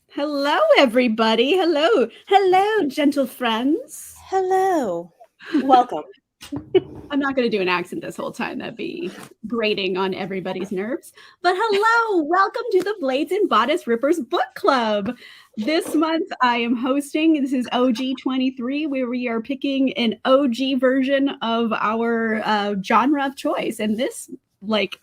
Hello, everybody. Hello. Hello, gentle friends. Hello. Welcome. I'm not going to do an accent this whole time. That'd be grating on everybody's nerves. But hello. Welcome to the Blades and Bodice Rippers Book Club. This month I am hosting. This is OG23, where we are picking an OG version of our genre of choice. And this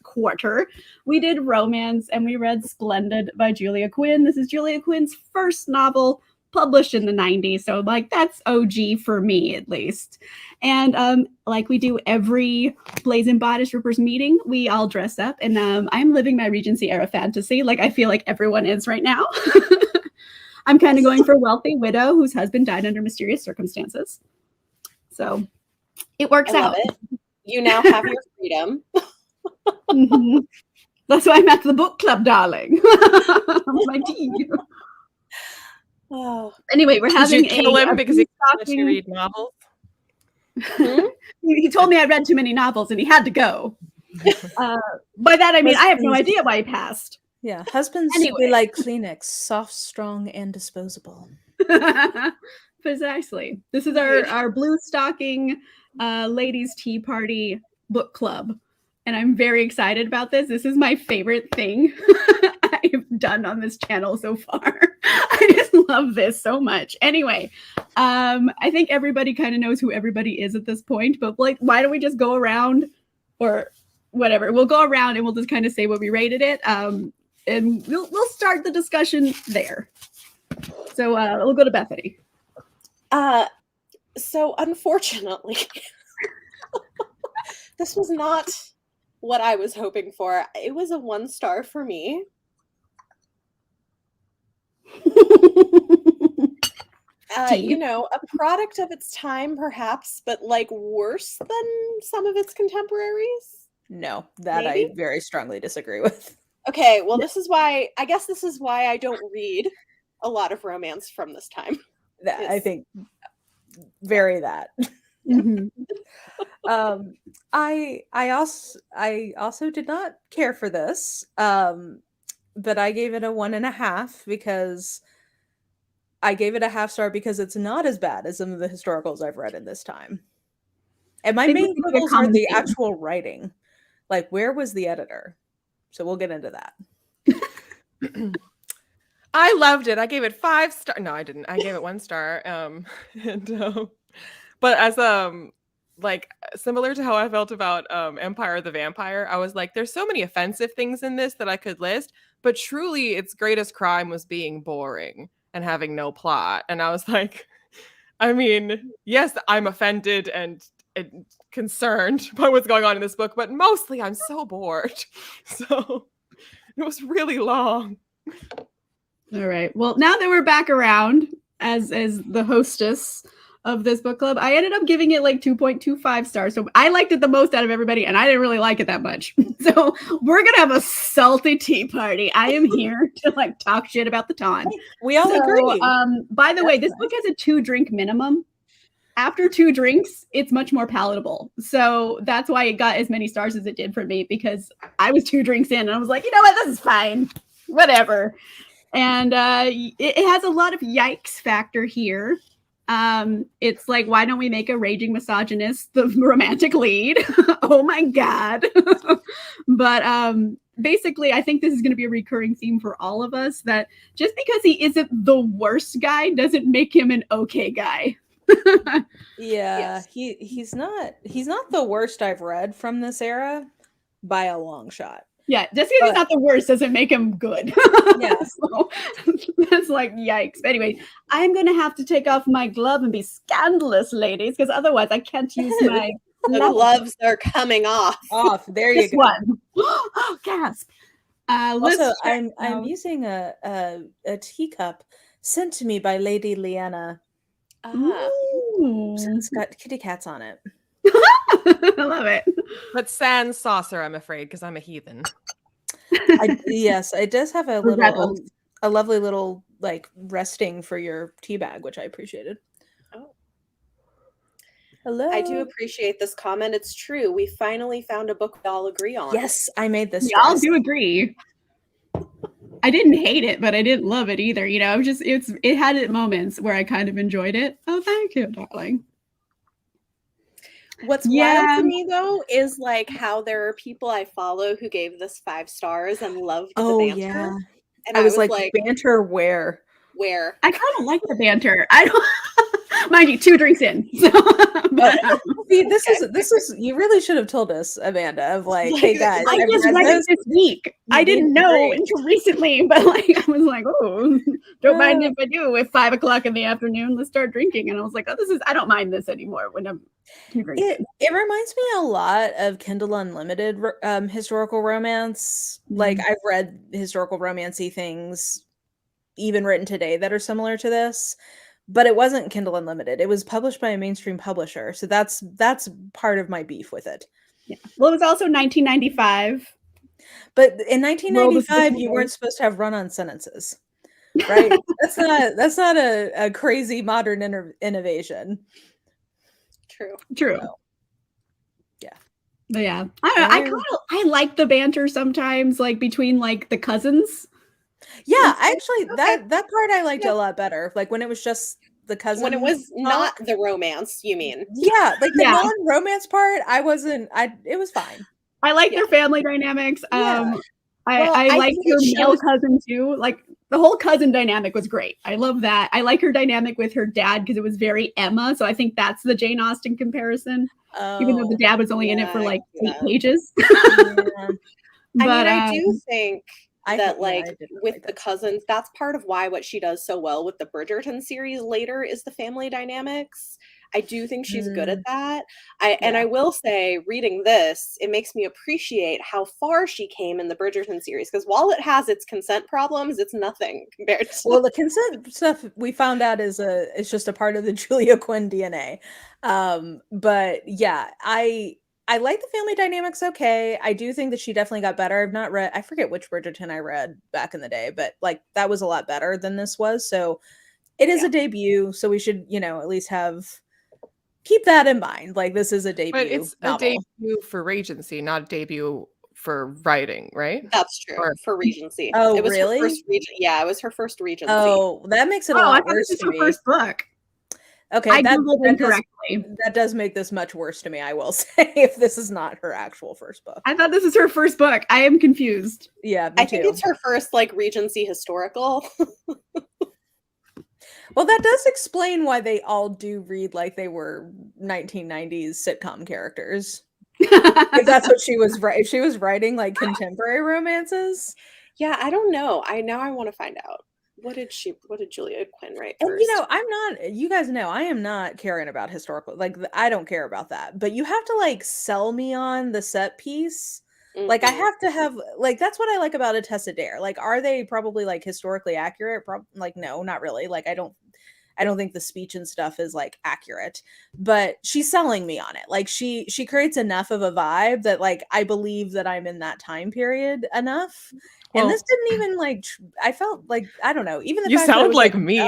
quarter, we did romance and we read Splendid by Julia Quinn. This is Julia Quinn's first novel published in the 90s. So that's OG for me, at least. And like we do every Blades and Bodice Rippers meeting, we all dress up. And I'm living my Regency era fantasy. I feel like everyone is right now. I'm kind of going for a wealthy widow whose husband died under mysterious circumstances. So it works out. It. You now have your freedom. Mm-hmm. That's why I'm at the book club, darling. My tea. Oh. Anyway, we're having Did you kill him because he let you read novels? He told me I read too many novels and he had to go. By that I mean I have no idea why he passed. Yeah, husbands should be like Kleenex, soft, strong, and disposable. Precisely. This is our blue stocking ladies tea party book club. And I'm very excited about this. This is my favorite thing I've done on this channel so far. I just love this so much. Anyway, I think everybody kind of knows who everybody is at this point, but why don't we just go around or whatever? We'll go around and we'll just kind of say what we rated it. And we'll start the discussion there. So we'll go to Bethany. So unfortunately, this was not what I was hoping for. It was a 1-star for me. A product of its time, perhaps, but worse than some of its contemporaries. No, that maybe? I very strongly disagree with. Okay, well, this is why I don't read a lot of romance from this time. I think very that. Mm-hmm. I also did not care for this, but I gave it a 1.5 because I gave it a 1/2 star because it's not as bad as some of the historicals I've read in this time. And my main quibbles are the actual writing. Where was the editor? So we'll get into that. I loved it. I gave it 5 stars. No, I didn't. I gave it 1 star. But as similar to how I felt about Empire of the Vampire, I was like, there's so many offensive things in this that I could list, but truly its greatest crime was being boring and having no plot. And I was like, I mean, yes, I'm offended and concerned by what's going on in this book, but mostly I'm so bored. So it was really long. All right. Well, now that we're back around as the hostess of this book club, I ended up giving it 2.25 stars. So I liked it the most out of everybody, and I didn't really like it that much. So we're gonna have a salty tea party. I am here to talk shit about the ton. We all agree. By the way, this book has a 2-drink minimum. After 2 drinks, it's much more palatable. So that's why it got as many stars as it did for me, because I was 2 drinks in and I was like, you know what, this is fine. Whatever. And it has a lot of yikes factor here. It's why don't we make a raging misogynist the romantic lead? Oh my God. But basically, I think this is going to be a recurring theme for all of us, that just because he isn't the worst guy doesn't make him an okay guy. Yeah, yes. He's not the worst I've read from this era by a long shot. Yeah, just because he's not the worst doesn't make him good. Yeah. So, that's yikes. But anyway, I'm going to have to take off my glove and be scandalous, ladies, because otherwise I can't use my... The gloves are coming off. There you go. One. Oh, gasp. Also, I'm using a teacup sent to me by Lady Leanna. It's got kitty cats on it. I love it. But sans saucer, I'm afraid, because I'm a heathen. Yes, it does have a lovely little resting for your tea bag, which I appreciated. Oh, hello. I do appreciate this comment. It's true. We finally found a book we all agree on. Yes, I made this. We all do agree. I didn't hate it, but I didn't love it either. You know, it had its moments where I kind of enjoyed it. Oh, thank you, darling. What's wild to me though is like how there are people I follow who gave this 5 stars and loved the banter. Yeah. And I was like, banter where? Where? I kind of like the banter. I don't mind you, 2 drinks in. So, see, this is you really should have told us, Amanda, of like, hey guys, I just read it this week. I didn't know until recently, but like I was like, oh, don't mind if I do. At 5 o'clock in the afternoon, let's start drinking. And I was like, oh, I don't mind this anymore when I'm drinking. It reminds me a lot of Kindle Unlimited historical romance. Like I've read historical romancy things even written today that are similar to this, but it wasn't Kindle Unlimited. It was published by a mainstream publisher. So that's part of my beef with it. Yeah. Well, it was also 1995. But in 1995, you weren't supposed to have run-on sentences, right? that's not a crazy modern innovation. True. So, yeah. But yeah, I like the banter sometimes, like between like the cousins. Yeah, actually, that part I liked a lot better. Like when it was just the cousins. When it was not the romance, you mean? Yeah, like the non-romance part, it was fine. I like their family dynamics. I like her male cousin too. Like the whole cousin dynamic was great. I love that. I like her dynamic with her dad because it was very Emma. So I think that's the Jane Austen comparison. Even though the dad was only in it for like 8 pages. But I do think that with the cousins, that's part of why what she does so well with the Bridgerton series later is the family dynamics. I do think she's good at that. And I will say, reading this, it makes me appreciate how far she came in the Bridgerton series, because while it has its consent problems, it's nothing compared to... Well, the consent stuff we found out is just a part of the Julia Quinn DNA. But yeah, I like the family dynamics okay. I do think that she definitely got better. I've not read, I forget which Bridgerton I read back in the day, but like that was a lot better than this was. So it is a debut, so we should, at least keep that in mind. Like this is a debut. But it's novel. A debut for Regency, not a debut for writing, right? That's true. For Regency. Oh, it was really? Her first it was her first Regency. Oh, that makes it a lot worse to me. First book. Okay, I googled incorrectly. That does make this much worse to me, I will say, if this is not her actual first book. I thought this was her first book. I am confused. Yeah, I think it's her first Regency historical. Well, that does explain why they all do read like they were 1990s sitcom characters. If that's what she was writing. If she was writing like contemporary romances. Yeah, I don't know. I want to find out. What did Julia Quinn write first? And you guys know I am not caring about historical, like I don't care about that, but you have to like sell me on the set piece. Mm-hmm. Like I have to have, like, that's what I like about a Tessa Dare. Like, are they probably like historically accurate? Like, no, not really. Like, I don't think the speech and stuff is like accurate, but she's selling me on it. Like she creates enough of a vibe that like, I believe that I'm in that time period enough. And this didn't even like, I felt like, I don't know, even the you fact sound that like me.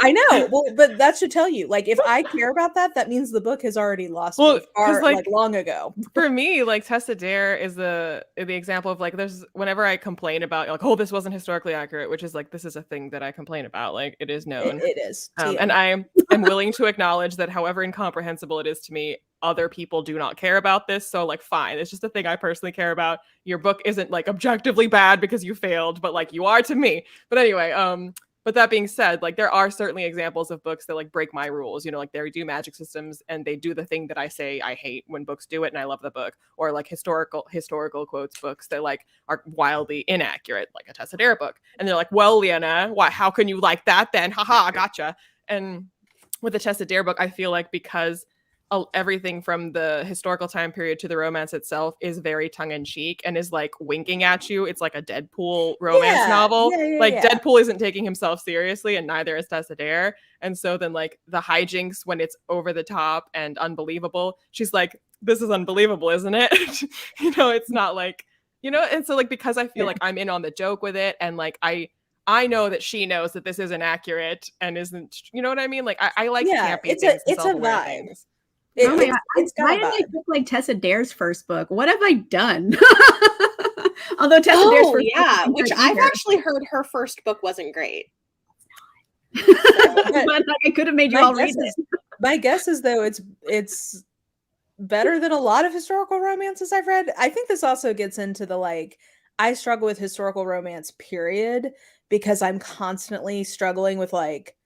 I know. Well, but that should tell you, like, if I care about that, that means the book has already lost me like long ago. For me, like Tessa Dare is the example of like, there's whenever I complain about like, oh, this wasn't historically accurate, which is like, this is a thing that I complain about. Like it is known. It is. And I'm willing to acknowledge that however incomprehensible it is to me, other people do not care about this. So like, fine. It's just a thing I personally care about. Your book isn't like objectively bad because you failed, but like you are to me. But anyway, but that being said, like there are certainly examples of books that like break my rules, like they do magic systems and they do the thing that I say I hate when books do it and I love the book, or like historical quotes books that like are wildly inaccurate, like a Tessa Dare book. And they're like, well, Leanna, why? How can you like that then? Haha, gotcha. And with the Tessa Dare book, I feel like because everything from the historical time period to the romance itself is very tongue-in-cheek and is like winking at you. It's like a Deadpool romance novel. Deadpool isn't taking himself seriously and neither is Tessa Dare. And so then like the hijinks when it's over the top and unbelievable, she's like, this is unbelievable, isn't it? It's not like, and so like because I feel like I'm in on the joke with it and like I know that she knows that this isn't accurate and isn't, you know what I mean? Like I like campy things. It's a vibe. Why did I pick like Tessa Dare's first book? What have I done? Although Tessa Dare's first yeah, book which I've actually heard her first book wasn't great. But like, I could have made you all read it. My guess is though it's better than a lot of historical romances I've read. I think this also gets into the like, I struggle with historical romance, period, because I'm constantly struggling with like,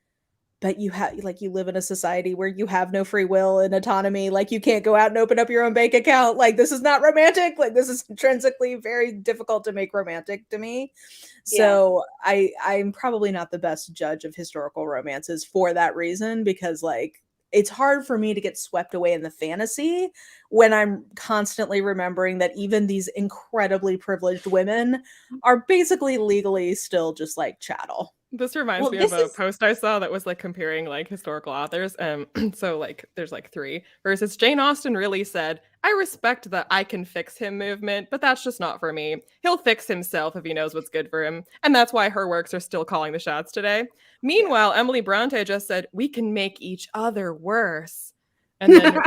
but you have like, you live in a society where you have no free will and autonomy. Like you can't go out and open up your own bank account. Like this is not romantic. Like this is intrinsically very difficult to make romantic to me. So I'm probably not the best judge of historical romances for that reason, because like it's hard for me to get swept away in the fantasy when I'm constantly remembering that even these incredibly privileged women are basically legally still just like chattel. This reminds me of a post I saw that was like comparing like historical authors. So like there's like 3 versus Jane Austen really said, I respect the I can fix him movement, but that's just not for me. He'll fix himself if he knows what's good for him. And that's why her works are still calling the shots today. Meanwhile, Emily Bronte just said, we can make each other worse. And then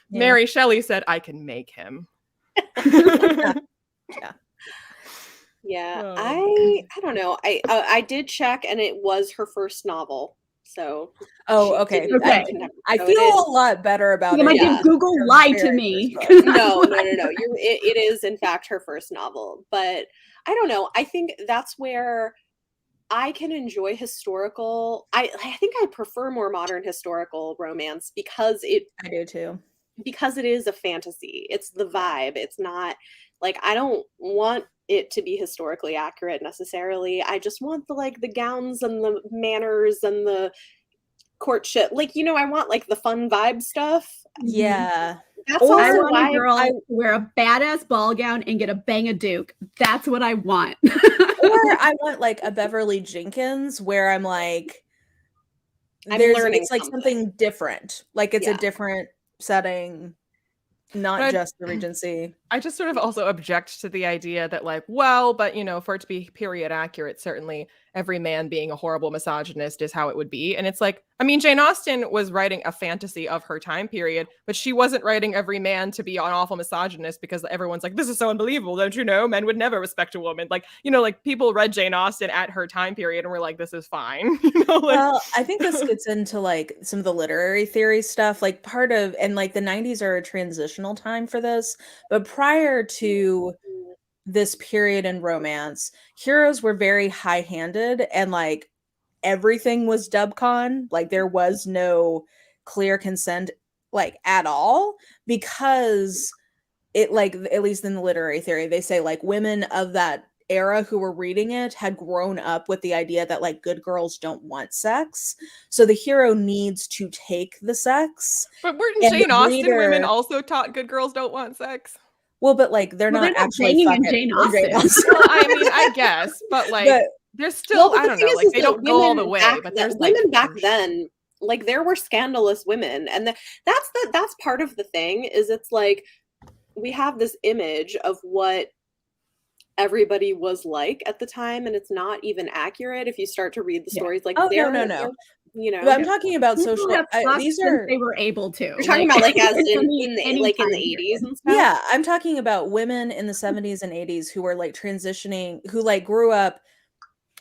Mary Shelley said, I can make him. Yeah, I don't know. I did check, and it was her first novel. So okay. I feel a lot better about it. My dude Google lied to me. No. It is in fact her first novel. But I don't know. I think that's where I can enjoy historical. I think I prefer more modern historical romance because I do too. Because it is a fantasy. It's the vibe. It's not like, I don't want it to be historically accurate necessarily. I just want the gowns and the manners and the courtship. Like, I want like the fun vibe stuff. Yeah. That's also I want why a girl wear a badass ball gown and get a bang a duke. That's what I want. Or I want like a Beverly Jenkins where I'm like, it's like something different. Like it's a different setting, not just the Regency. I just sort of also object to the idea that like, well, but for it to be period accurate, certainly every man being a horrible misogynist is how it would be. And it's like, I mean, Jane Austen was writing a fantasy of her time period, but she wasn't writing every man to be an awful misogynist because everyone's like, this is so unbelievable. Don't you know? Men would never respect a woman. Like, like people read Jane Austen at her time period and were like, this is fine. Well, I think this gets into like some of the literary theory stuff, like and like the 90s are a transitional time for this, but prior to this period in romance, heroes were very high-handed and like everything was dubcon. Like there was no clear consent like at all, because it like, at least in the literary theory, they say like women of that era who were reading it had grown up with the idea that like good girls don't want sex, so the hero needs to take the sex. But weren't Jane Austen women also taught good girls don't want sex? Well, but like they're not actually fucking in Jane Austen. Well, I mean, I guess, but like there's still, I don't know, like they don't go all the way. But there's women back then, like there were scandalous women, and that's part of the thing. Is it's like we have this image of what everybody was like at the time, and it's not even accurate if you start to read the stories. Like, no. But I'm talking about social. These are they were able to. You're talking about like as in the 80s and stuff. Yeah, I'm talking about women in the 70s and 80s who were like transitioning, who like grew up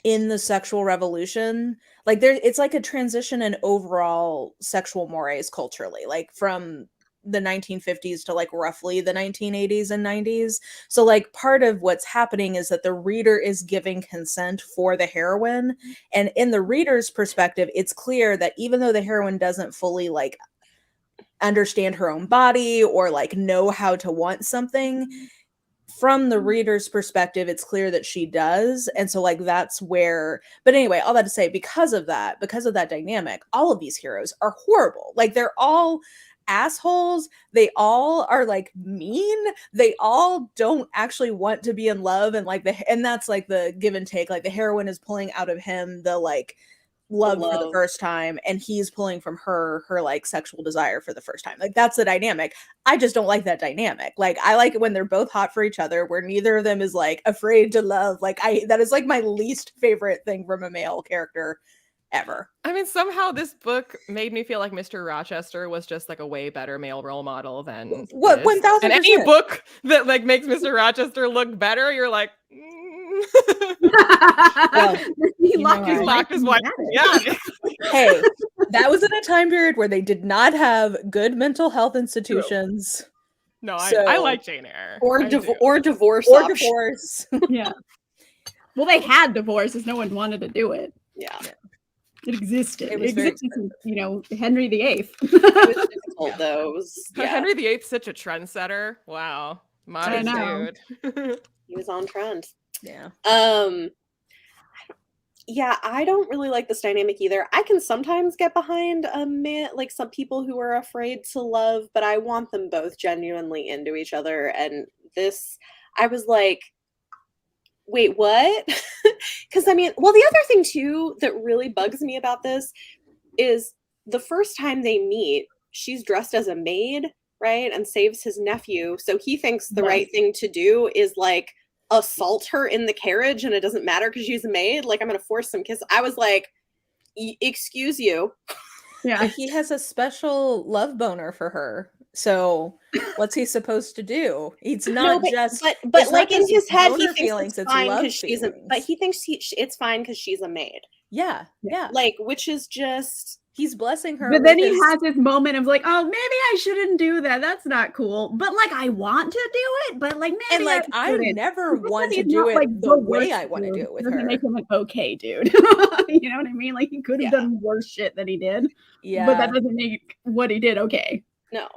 in the sexual revolution. Like it's like a transition in overall sexual mores culturally, like from the 1950s to like roughly the 1980s and 90s. So like part of what's happening is that the reader is giving consent for the heroine, and in the reader's perspective, it's clear that even though the heroine doesn't fully like understand her own body or like know how to want something, from the reader's perspective, it's clear that she does. And so like that's where, but anyway, all that to say, because of that dynamic, all of these heroes are horrible. Like they're all assholes. They all are like mean. They all don't actually want to be in love. And like and that's like the give and take. Like the heroine is pulling out of him the like love for the first time, and he's pulling from her like sexual desire for the first time. Like that's the dynamic. I just don't like that dynamic. Like I like it when they're both hot for each other, where neither of them is like afraid to love. Like that is like my least favorite thing from a male character ever. I mean, somehow this book made me feel like Mr. Rochester was just like a way better male role model than what 1,000%. And any book that like makes Mr. Rochester look better, you're like, well, he locked his wife. Yeah. Hey, that was in a time period where they did not have good mental health institutions. No, I like Jane Eyre. Or divorce. Or divorce. Yeah. Well, they had divorces. No one wanted to do it. Yeah. It existed. It was existed, you know, Henry VIII. It was difficult, though. Henry VIII's such a trendsetter. Wow. Modest dude. He was on trend. Yeah. Yeah, I don't really like this dynamic either. I can sometimes get behind a man, like some people who are afraid to love, but I want them both genuinely into each other. And this, I was like, wait, what? Because I mean, well, the other thing too that really bugs me about this is the first time they meet, she's dressed as a maid, right? And saves his nephew. So he thinks the right thing to do is like assault her in the carriage, and it doesn't matter because she's a maid. Like, I'm gonna force some kiss. I was like, excuse you. Yeah, he has a special love boner for her. So what's he supposed to do? It's not but like in his head, he thinks it's fine because she's but he thinks it's fine because she's a maid. Yeah. Like, which is just, he's blessing her. But then he has this moment of like, oh, maybe I shouldn't do that. That's not cool. But like, I want to do it. But like, maybe and like, I never want to do it like the way I want to do it with her. Make him an okay dude. You know what I mean? Like, he could have done worse shit than he did. Yeah. But that doesn't make what he did okay. No.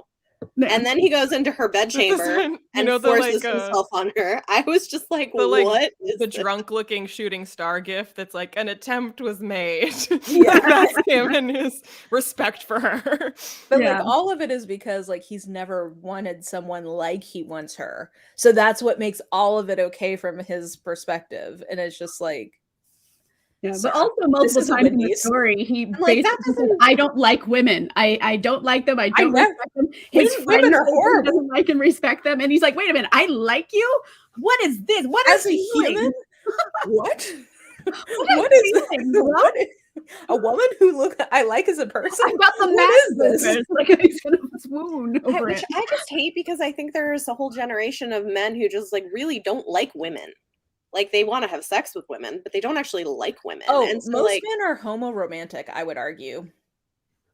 And then he goes into her bedchamber and forces himself on her. I was just like, what is the drunk-looking shooting star gift that's like, an attempt was made. That's him and his respect for her. But like, all of it is because like he's never wanted someone like he wants her. So that's what makes all of it okay from his perspective. And it's just like, yeah, but also multiple times in the story, he basically says, I don't like women. I don't like them. I don't respect them. His women are horrible. Doesn't like and respect them. And he's like, wait a minute, I like you? What is this? What as is a human? What? What is a woman who I like as a person? I got the what is this? Like, he's gonna swoon over which it. I just hate, because I think there's a whole generation of men who just like really don't like women. Like, they want to have sex with women, but they don't actually like women. Oh, and so, most men are homo-romantic, I would argue.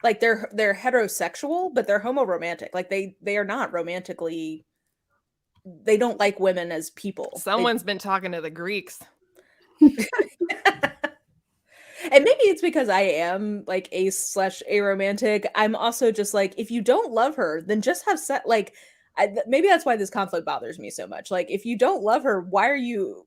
Like, they're heterosexual, but they're homo-romantic. Like, they are not romantically. They don't like women as people. Someone's been talking to the Greeks. And maybe it's because I am like ace/aromantic. I'm also just like, if you don't love her, then just have sex. Like, maybe that's why this conflict bothers me so much. Like, if you don't love her, why are you?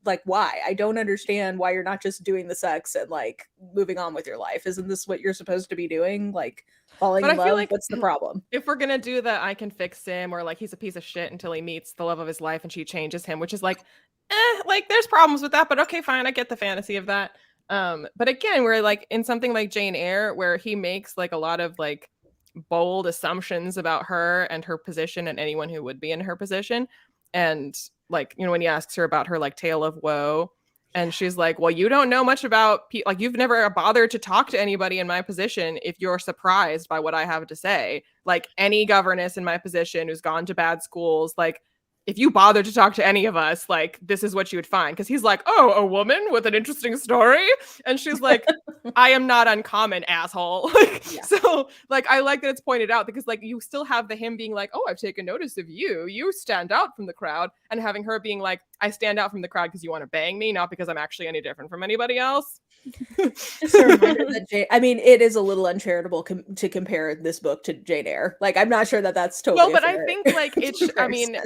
Like, why? I don't understand why you're not just doing the sex and like moving on with your life. Isn't this what you're supposed to be doing? Like, falling in love? Like, what's the problem? If we're gonna do that, I can fix him, or like he's a piece of shit until he meets the love of his life and she changes him, which is like, like there's problems with that, but okay, fine, I get the fantasy of that. But again, we're like in something like Jane Eyre, where he makes like a lot of like bold assumptions about her and her position and anyone who would be in her position. And like, you know, when he asks her about her like tale of woe, and she's like, well, you don't know much about like, you've never bothered to talk to anybody in my position if you're surprised by what I have to say. Like, any governess in my position who's gone to bad schools, like, if you bothered to talk to any of us, like, this is what you would find. Because he's like, oh, a woman with an interesting story? And she's like, I am not uncommon, asshole. Like, so, like, I like that it's pointed out, because, like, you still have him being like, oh, I've taken notice of you. You stand out from the crowd. And having her being like, I stand out from the crowd because you want to bang me, not because I'm actually any different from anybody else. Just a reminder that I mean, it is a little uncharitable to compare this book to Jane Eyre. Like, I'm not sure that that's totally well, but I think, like, it's, I mean,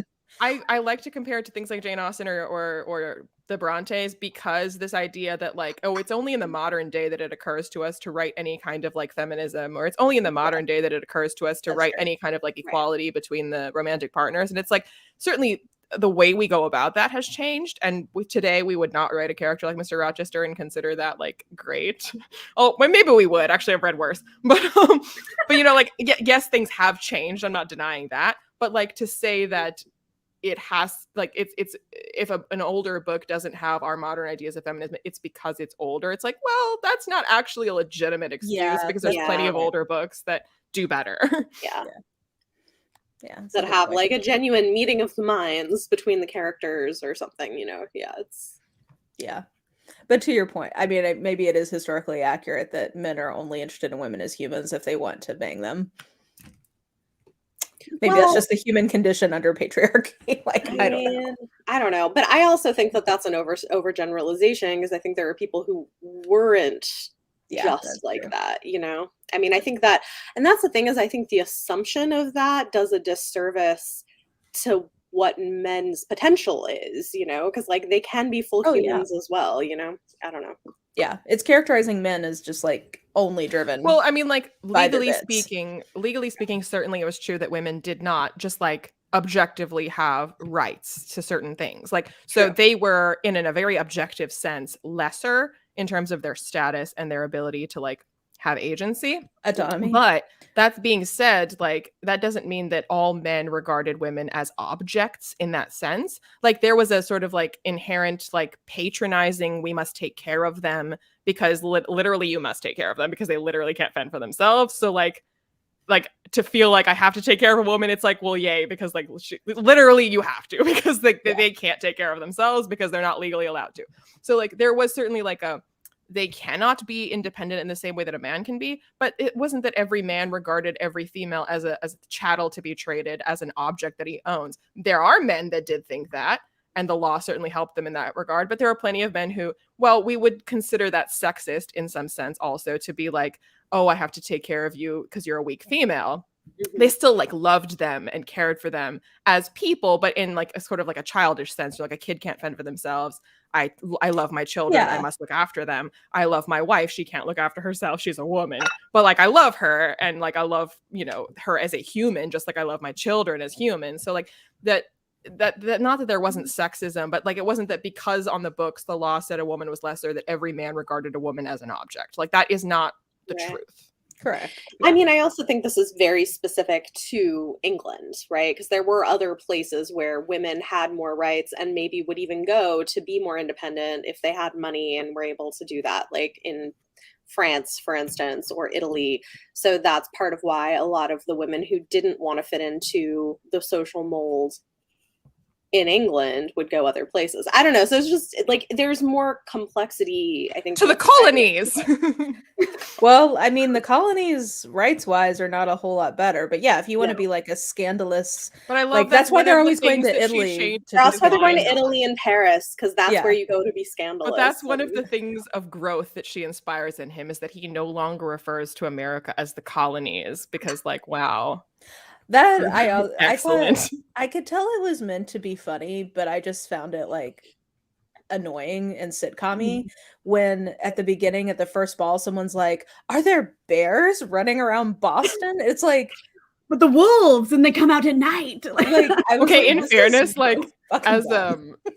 I like to compare it to things like Jane Austen or the Brontes, because this idea that like, oh, it's only in the modern day that it occurs to us to write any kind of like feminism, or it's only in the modern day that it occurs to us to write any kind of like equality between the romantic partners. And it's like, certainly the way we go about that has changed. And today we would not write a character like Mr. Rochester and consider that like great. Oh, well, maybe we would. Actually, I've read worse. But you know, like, yes, things have changed. I'm not denying that. But like, to say that it has like it's if an older book doesn't have our modern ideas of feminism, it's because it's older. It's like, well, that's not actually a legitimate excuse because there's plenty of older books that do better. Yeah, that have like a genuine meeting of the minds between the characters or something, you know. But to your point, I mean, maybe it is historically accurate that men are only interested in women as humans if they want to bang them. Maybe that's just the human condition under patriarchy. Like, I don't know. But I also think that that's an overgeneralization, because I think there are people who weren't just like that, you know? I mean, I think that, and that's the thing, is I think the assumption of that does a disservice to what men's potential is, you know? Because like they can be full humans as well, you know? I don't know. Yeah, it's characterizing men as just like only driven. Well, I mean, like legally speaking, certainly it was true that women did not just like objectively have rights to certain things. Like, so they were in a very objective sense lesser in terms of their status and their ability to like have agency, autonomy. But that being said, like that doesn't mean that all men regarded women as objects in that sense. Like there was a sort of like inherent like patronizing, we must take care of them because literally you must take care of them because they literally can't fend for themselves. So like to feel like I have to take care of a woman, it's like, well, yay, because like literally you have to, because they can't take care of themselves because they're not legally allowed to. So like there was certainly like they cannot be independent in the same way that a man can be, but it wasn't that every man regarded every female as a chattel to be traded, as an object that he owns. There are men that did think that, and the law certainly helped them in that regard, but there are plenty of men who, well, we would consider that sexist in some sense also, to be like, oh, I have to take care of you because you're a weak female. They still like loved them and cared for them as people, but in like a sort of like a childish sense. Like a kid can't fend for themselves. I love my children. I must look after them. I love my wife. She can't look after herself. She's a woman, but like I love her, and like I love, you know, her as a human, just like I love my children as humans. So like that not that there wasn't sexism, but like it wasn't that because on the books the law said a woman was lesser that every man regarded a woman as an object. Like that is not the truth. Correct. I mean, I also think this is very specific to England, right? Because there were other places where women had more rights and maybe would even go to be more independent if they had money and were able to do that, like in France, for instance, or Italy. So that's part of why a lot of the women who didn't want to fit into the social mold in England would go other places. I don't know. So it's just like there's more complexity, I think, to the colonies. Well, I mean, the colonies rights wise are not a whole lot better, but yeah, if you want to be like a scandalous, but I love like that's why they're always going to Italy. That's why they're going to Italy and Paris, because that's where you go to be scandalous. But that's one of the things of growth that she inspires in him, is that he no longer refers to America as the colonies, because like, wow. That I thought I could tell it was meant to be funny, but I just found it like annoying and sitcom-y when at the beginning at the first ball someone's like, are there bears running around Boston? It's like, but the wolves, and they come out at night. Like, okay, in fairness, like as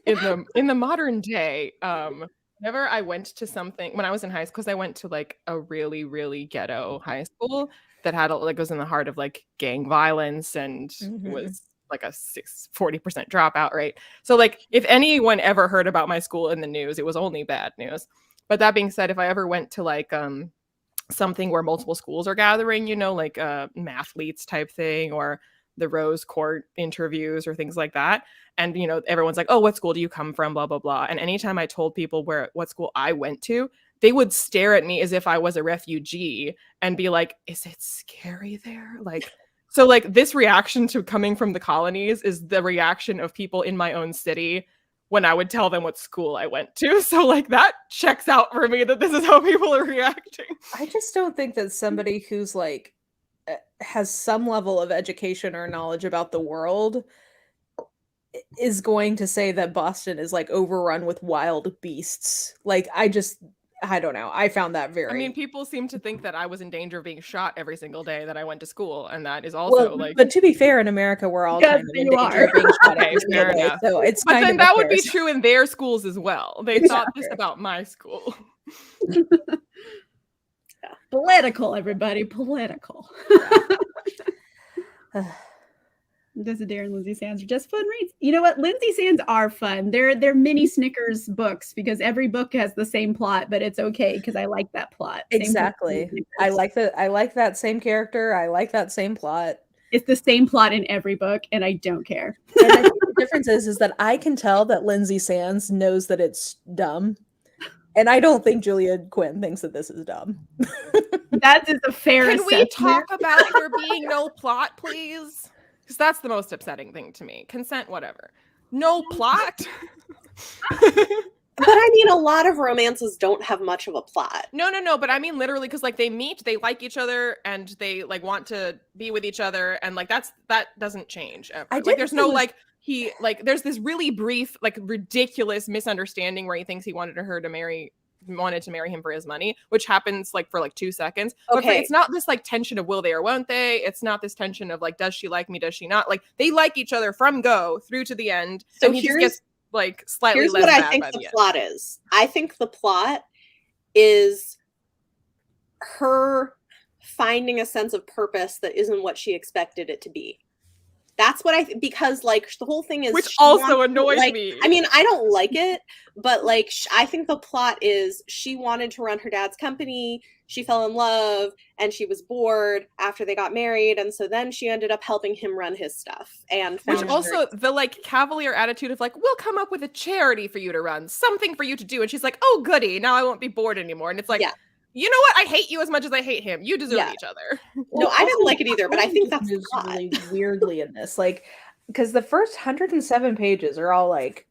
in the modern day, whenever I went to something when I was in high school, because I went to like a really, really ghetto high school that had like was in the heart of like gang violence and was like a 40% dropout rate. So like if anyone ever heard about my school in the news, it was only bad news. But that being said, if I ever went to like something where multiple schools are gathering, you know, like mathletes type thing, or the Rose Court interviews or things like that, and you know everyone's like, oh, what school do you come from, blah blah blah, and anytime I told people what school I went to, they would stare at me as if I was a refugee and be like, is it scary there? Like, so like this reaction to coming from the colonies is the reaction of people in my own city when I would tell them what school I went to. So like that checks out for me, that this is how people are reacting. I just don't think that somebody who's like has some level of education or knowledge about the world is going to say that Boston is like overrun with wild beasts. Like I don't know. I found that very... I mean, people seem to think that I was in danger of being shot every single day that I went to school, and that is also like... But to be fair, in America, we're all kind of in danger of being shot every single day. So it's but then that would be true in their schools as well. They thought this about my school. Political, everybody. Political. Desidera and Lindsay Sands are just fun reads. You know what? Lindsay Sands are fun. They're mini Snickers books because every book has the same plot, but it's okay because I like that plot. Exactly. I like that same character. I like that same plot. It's the same plot in every book, and I don't care. And I think the difference is that I can tell that Lindsay Sands knows that it's dumb. And I don't think Julia Quinn thinks that this is dumb. That is a fair assessment. Can we talk about there being no plot, please? Because that's the most upsetting thing to me. Consent, whatever. No plot? But I mean, a lot of romances don't have much of a plot. No. But I mean, literally, because like they meet, they like each other, and they like want to be with each other, and like that doesn't change ever. Like there's no like there's this really brief, like ridiculous misunderstanding where he thinks he wanted to marry him for his money, which happens like for like 2 seconds. But it's not this like tension of will they or won't they. It's not this tension of like, does she like me? Does she not? Like they like each other from go through to the end. So he just gets like slightly here's less what I bad think by the end. plot is. I think the plot is her finding a sense of purpose that isn't what she expected it to be. That's what I think, because like the whole thing is, which also annoys me. I mean, I don't like it, but like I think the plot is she wanted to run her dad's company. She fell in love and she was bored after they got married, and so then she ended up helping him run his stuff. And which also the like cavalier attitude of like, we'll come up with a charity for you to run, something for you to do, and she's like, oh goody, now I won't be bored anymore. And it's like, you know what? I hate you as much as I hate him. You deserve each other. No, I didn't like it either, but I think that's really weirdly in this. Like, because the first 107 pages are all like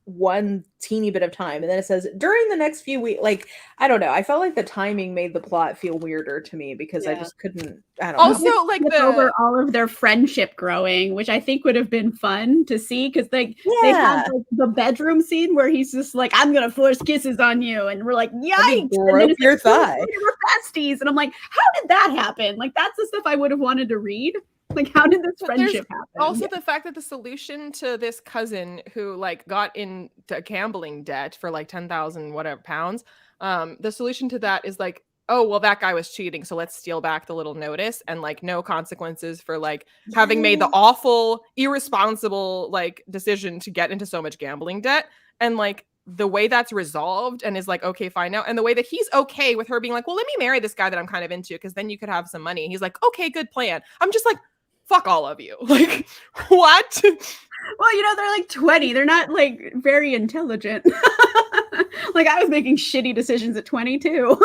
one teeny bit of time, and then it says during the next few weeks. Like, I don't know. I felt like the timing made the plot feel weirder to me because I just couldn't. I don't know. Also, like over all of their friendship growing, which I think would have been fun to see because they have like, the bedroom scene where he's just like, "I'm gonna force kisses on you," and we're like, "Yikes!" And then it's your like, thigh. We're besties, and I'm like, "How did that happen?" Like that's the stuff I would have wanted to read. Like, how did this friendship happen? Also, the fact that the solution to this cousin who like got into gambling debt for like 10,000 whatever pounds, the solution to that is like, oh well, that guy was cheating, so let's steal back the little notice, and like no consequences for like having made the awful, irresponsible like decision to get into so much gambling debt, and like the way that's resolved and is like, okay, fine now, and the way that he's okay with her being like, well, let me marry this guy that I'm kind of into because then you could have some money. He's like, okay, good plan. I'm just like, fuck all of you. Like, what? Well, you know, they're like 20. They're not like very intelligent. Like I was making shitty decisions at 22.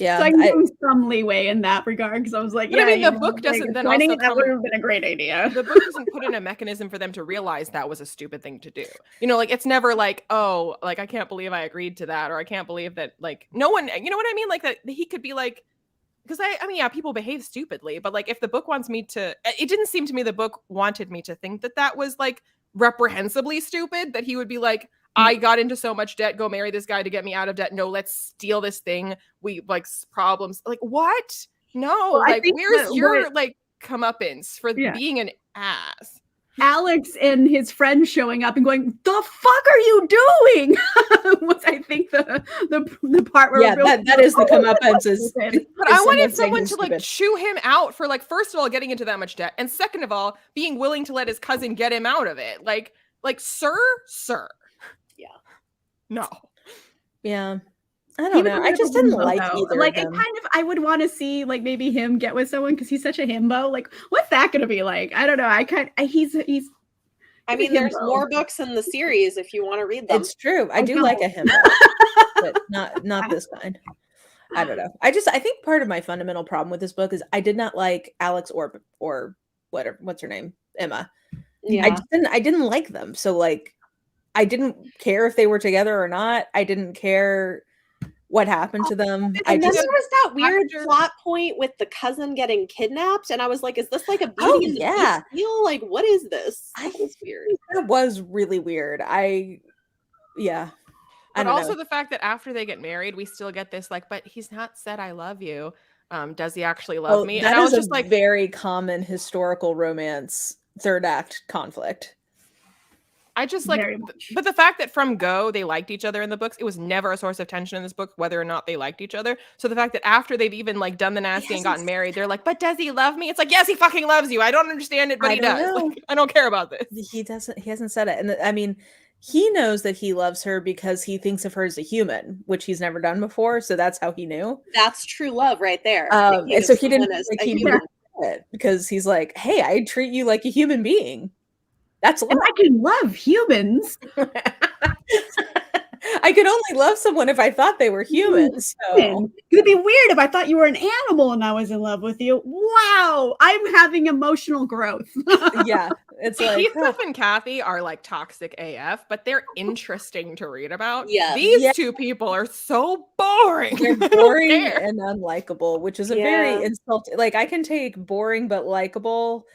Yeah, so I gave him some leeway in that regard because I was like, but I mean, the book doesn't then also that would have been a great idea. The book doesn't put in a mechanism for them to realize that was a stupid thing to do. You know, like it's never like, oh, like I can't believe I agreed to that, or I can't believe that like no one, you know what I mean? Like that he could be like, because I mean, yeah, people behave stupidly, but like if the book wants me to, it didn't seem to me the book wanted me to think that that was like reprehensibly stupid, that he would be like, I got into so much debt, go marry this guy to get me out of debt. No, let's steal this thing. We like problems. Like what? No, well, like where's your like comeuppance for being an ass? Alex and his friends showing up and going, "The fuck are you doing?" Was I think the part where that is the comeuppance. But I wanted someone to like chew him out for like first of all getting into that much debt, and second of all being willing to let his cousin get him out of it. Like sir. Yeah. No. Yeah. I don't know. I just didn't like either. Like it kind of, I would want to see like maybe him get with someone because he's such a himbo. Like, what's that going to be like? I don't know. He's. I mean, there's more books in the series if you want to read them. It's true. I do like a himbo, but not this kind. I don't know. I think part of my fundamental problem with this book is I did not like Alex or what's her name, Emma. Yeah. I didn't like them. So like, I didn't care if they were together or not. I didn't care what happened to them. And then there was that weird plot point with the cousin getting kidnapped, and I was like, "Is this like a Beauty and the Beast deal? Like, what is this? That was weird. That was really weird. But also the fact that after they get married, we still get this like, but he's not said I love you. Does he actually love me? That and I was is just like, very common historical romance third act conflict. I just like, but the fact that from go they liked each other in the books, it was never a source of tension in this book whether or not they liked each other. So the fact that after they've even like done the nasty and gotten married, they're like, but does he love me? It's like, yes, he fucking loves you. I don't understand it, but he does. Like, I don't care about this. He doesn't. He hasn't said it, and I mean, he knows that he loves her because he thinks of her as a human, which he's never done before. So that's how he knew. That's true love right there. And so he didn't like, he didn't it because he's like, hey, I treat you like a human being. That's love. And I can love humans. I could only love someone if I thought they were human. So it'd be weird if I thought you were an animal and I was in love with you. Wow, I'm having emotional growth. Yeah, it's like Heathcliff and Kathy are like toxic AF, but they're interesting to read about. Yeah, these two people are so boring. They're boring and unlikable, which is a very insulting. Like I can take boring but likable,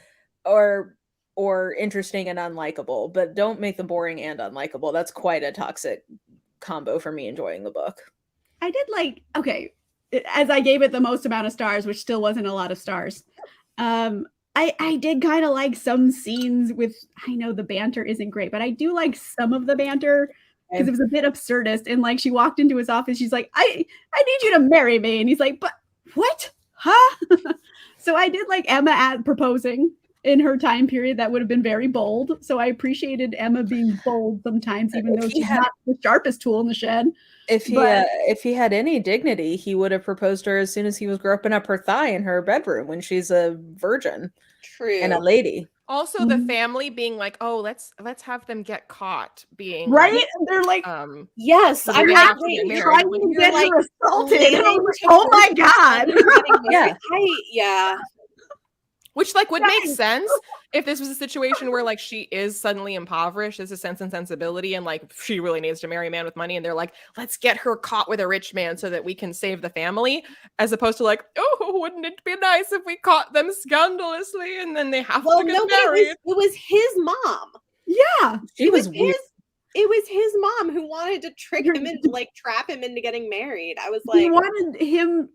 or interesting and unlikable, but don't make them boring and unlikable. That's quite a toxic combo for me enjoying the book. I did like, okay, as I gave it the most amount of stars, which still wasn't a lot of stars. I did kind of like some scenes with, I know the banter isn't great, but I do like some of the banter because it was a bit absurdist. And like she walked into his office, she's like, I need you to marry me. And he's like, but what? Huh? So I did like Emma proposing in her time period. That would have been very bold. So I appreciated Emma being bold sometimes, even though she's not the sharpest tool in the shed. If he had any dignity, he would have proposed to her as soon as he was groping up her thigh in her bedroom when she's a virgin. True. And a lady. Also, the family being like, "Oh, let's have them get caught," being right. Like, and they're like, "Yes, I'm actually trying to get her assaulted." Oh my god! Yeah. Which like would make sense if this was a situation where like she is suddenly impoverished as a Sense and Sensibility and like she really needs to marry a man with money and they're like, let's get her caught with a rich man so that we can save the family, as opposed to like, oh, wouldn't it be nice if we caught them scandalously and then they have to get married? It was his mom. Yeah, it was weird. It was his mom who wanted to trick him into like trap him into getting married. I was like,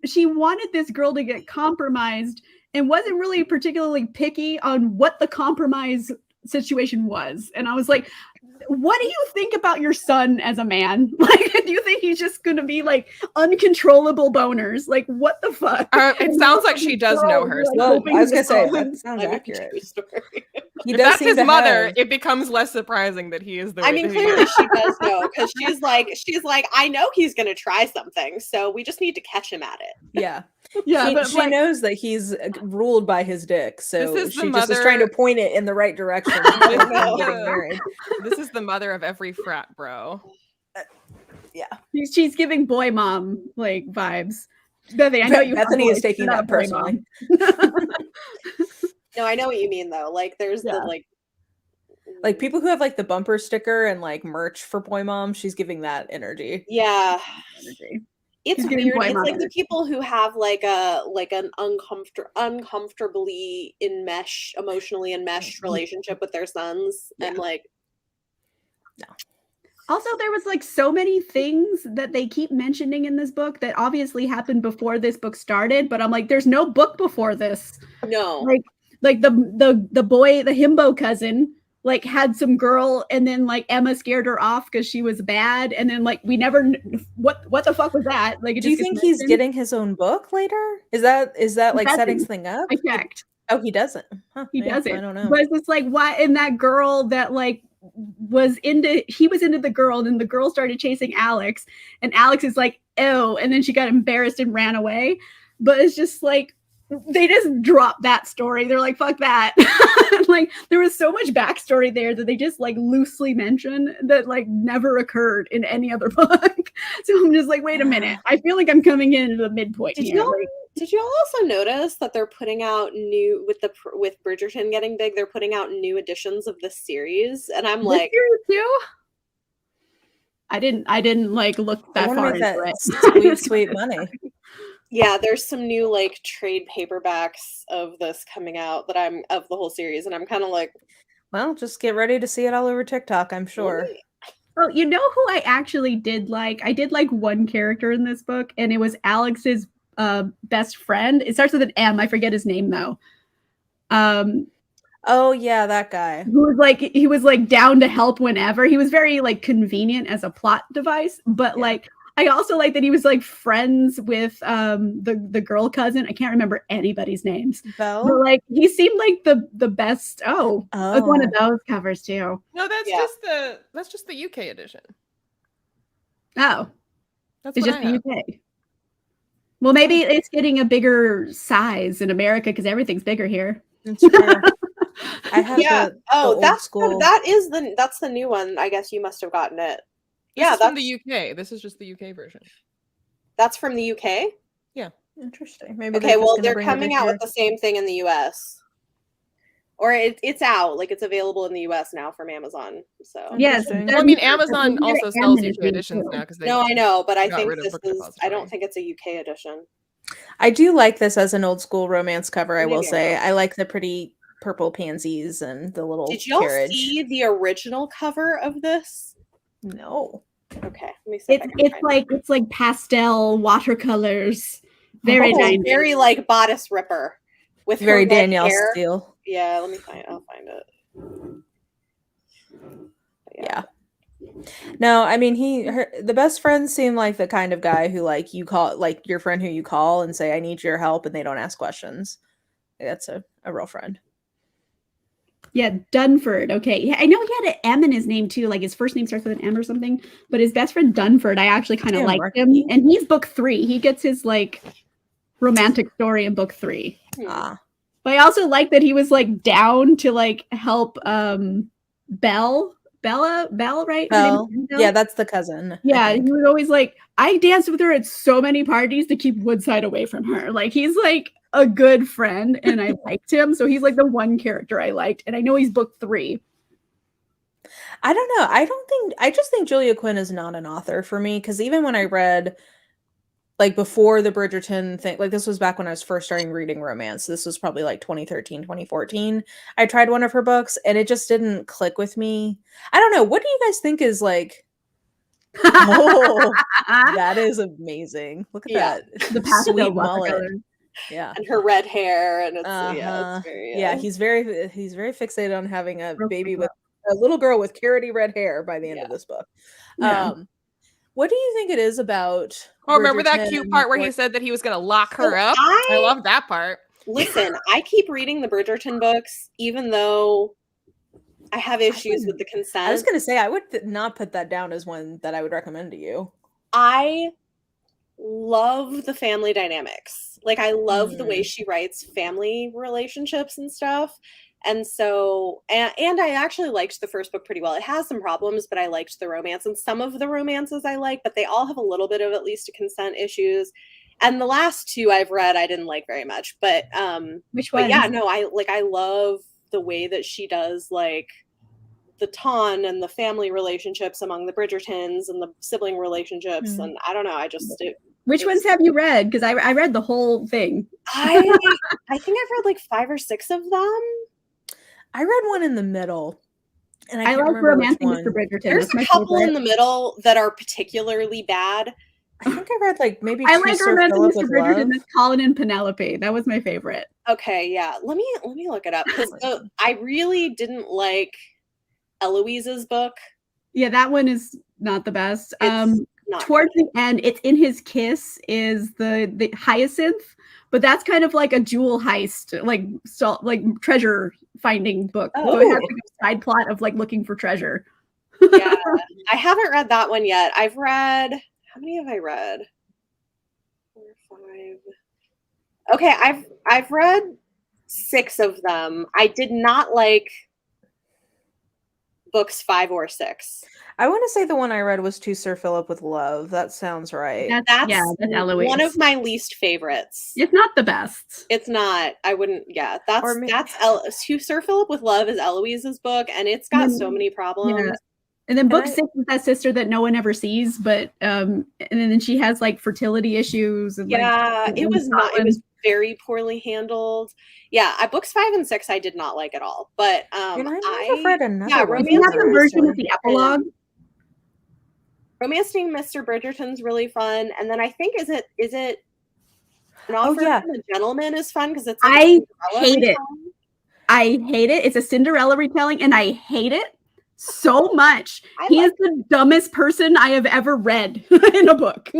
she wanted this girl to get compromised and wasn't really particularly picky on what the compromise situation was. And I was like, what do you think about your son as a man? Like, do you think he's just going to be like uncontrollable boners? Like, what the fuck? It sounds like she does know her. Well, I was going to say, that sounds accurate. If that's his mother, it becomes less surprising that he is the. I mean, clearly she does know because she's like, I know he's going to try something, so we just need to catch him at it. Yeah. Yeah, she knows that he's ruled by his dick, so she just is trying to point it in the right direction. This is the mother of every frat bro. Yeah, she's giving boy mom like vibes. Bethany, I know Bethany is taking that personally. No, I know what you mean though. Like, there's the like people who have like the bumper sticker and like merch for boy mom. She's giving that energy. Yeah. It's weird. It's like the people who have like an uncomfortably emotionally enmeshed relationship with their sons. Yeah. I'm like, no. Also, there was like so many things that they keep mentioning in this book that obviously happened before this book started, but I'm like, there's no book before this. No. Like the boy, the himbo cousin, like had some girl and then like Emma scared her off because she was bad, and then like we never what the fuck was that? Like, do you think he's getting his own book later? Is that like setting something up? I checked. Oh, he doesn't. Huh, he doesn't. I don't know. But it's like, why? And that girl that like was into the girl, and then the girl started chasing Alex, and Alex is like, oh, and then she got embarrassed and ran away. But it's just like, they just dropped that story. They're like, fuck that. Like, there was so much backstory there that they just like loosely mentioned that like never occurred in any other book. So I'm just like, wait a minute. I feel like I'm coming in at the midpoint here. Did you all also notice that they're putting out new with Bridgerton getting big? They're putting out new editions of this series, and I'm like, series too? I didn't like look that far into it. Sweet money. Yeah, there's some new like trade paperbacks of this coming out of the whole series, and I'm kind of like, well, just get ready to see it all over TikTok, I'm sure. Oh, you know who I actually did like? I did like one character in this book, and it was Alex's best friend. It starts with an M. I forget his name though. Oh yeah, that guy. He was like down to help whenever. He was very like convenient as a plot device, but like I also like that he was like friends with the girl cousin. I can't remember anybody's names. Belle? But like he seemed like the best. Oh, it was one of those covers too. No, that's just the UK edition. Oh, that's it's just the UK. Well, maybe it's getting a bigger size in America because everything's bigger here. That's fair. I have that's the new one. I guess you must have gotten it. That's from the UK. This is just the UK version. That's from the UK? Yeah. Interesting. Maybe okay, well, they're coming out with the same thing in the US. Or it's out. Like, it's available in the US now from Amazon. So yes. Well, I mean, Amazon also sells UK editions now because they. No, I know, but I think this is. I don't think it's a UK edition. I do like this as an old school romance cover. I will say I like the pretty purple pansies and the little. Did y'all carriage. see the original cover of this? No. Okay, let me see. It's like pastel watercolors. Very nice. Very like Bodice Ripper with very Danielle Steele. Yeah, let me find. I'll find it. Yeah. No, I mean the best friends seem like the kind of guy who like you call like your friend who you call and say I need your help and they don't ask questions. That's a real friend. Yeah, Dunford. Okay. Yeah, I know he had an M in his name too. Like his first name starts with an M or something. But his best friend Dunford, I actually kind of liked him. And he's book 3. He gets his like romantic story in book 3. But I also like that he was like down to like help Belle, right? Belle. Yeah, that's the cousin. Yeah, he was always like, I danced with her at so many parties to keep Woodside away from her. Like he's like a good friend and I liked him. So he's like the one character I liked. And I know he's book 3. I don't know. I just think Julia Quinn is not an author for me. Cause even when I read like before the Bridgerton thing, like this was back when I was first starting reading romance. This was probably like 2013, 2014. I tried one of her books and it just didn't click with me. I don't know. What do you guys think is like, oh, that is amazing. Look at that. The sweet mullet. Yeah. And her red hair and it's very he's very fixated on having a baby with a little girl with carroty red hair by the end of this book. What do you think it is about remember that cute part where he said that he was going to lock her up? I love that part. Listen, I keep reading the Bridgerton books even though I have issues with the consent. I was going to say I would not put that down as one that I would recommend to you. I love the family dynamics. Like I love the way she writes family relationships and stuff. And so, and I actually liked the first book pretty well. It has some problems, but I liked the romance and some of the romances I like, but they all have a little bit of at least consent issues. And the last 2 I've read, I didn't like very much, but, which one? Yeah, no, I love the way that she does like the ton and the family relationships among the Bridgertons and the sibling relationships. And I don't know. Which ones have you read? Because I read the whole thing. I think I've read like 5 or 6 of them. I read one in the middle. And I like Romancing Mr. Bridgerton. There's a couple in the middle that are particularly bad. I think I read like maybe I like Romancing Mr. Bridgerton. That's Colin and Penelope. That was my favorite. Okay, yeah. Let me look it up because I really didn't like Eloise's book. Yeah, that one is not the best. Towards the end, it's in his kiss is the hyacinth, but that's kind of like a jewel heist, like treasure finding book. So it has like a side plot of like looking for treasure. Yeah, I haven't read that one yet. I've read, how many have I read? 4 or 5. Okay, I've read 6 of them. I did not like books 5 or 6. I want to say the one I read was To Sir Philip with Love. That sounds right. That's Eloise. One of my least favorites. It's not the best. It's not. I wouldn't. Yeah, To Sir Philip with Love is Eloise's book, and it's got so many problems. Yeah. And then book 6 is that sister that no one ever sees, but and then she has like fertility issues. And, it was not. It was very poorly handled. Yeah, books 5 and 6 I did not like at all. But I've read another one. Isn't that the version of the epilogue? Romancing Mr. Bridgerton's really fun, and then I think is it An Offer from a Gentleman is fun because it's. Like I hate it. I hate it. It's a Cinderella retelling, and I hate it so much. He is the dumbest person I have ever read in a book.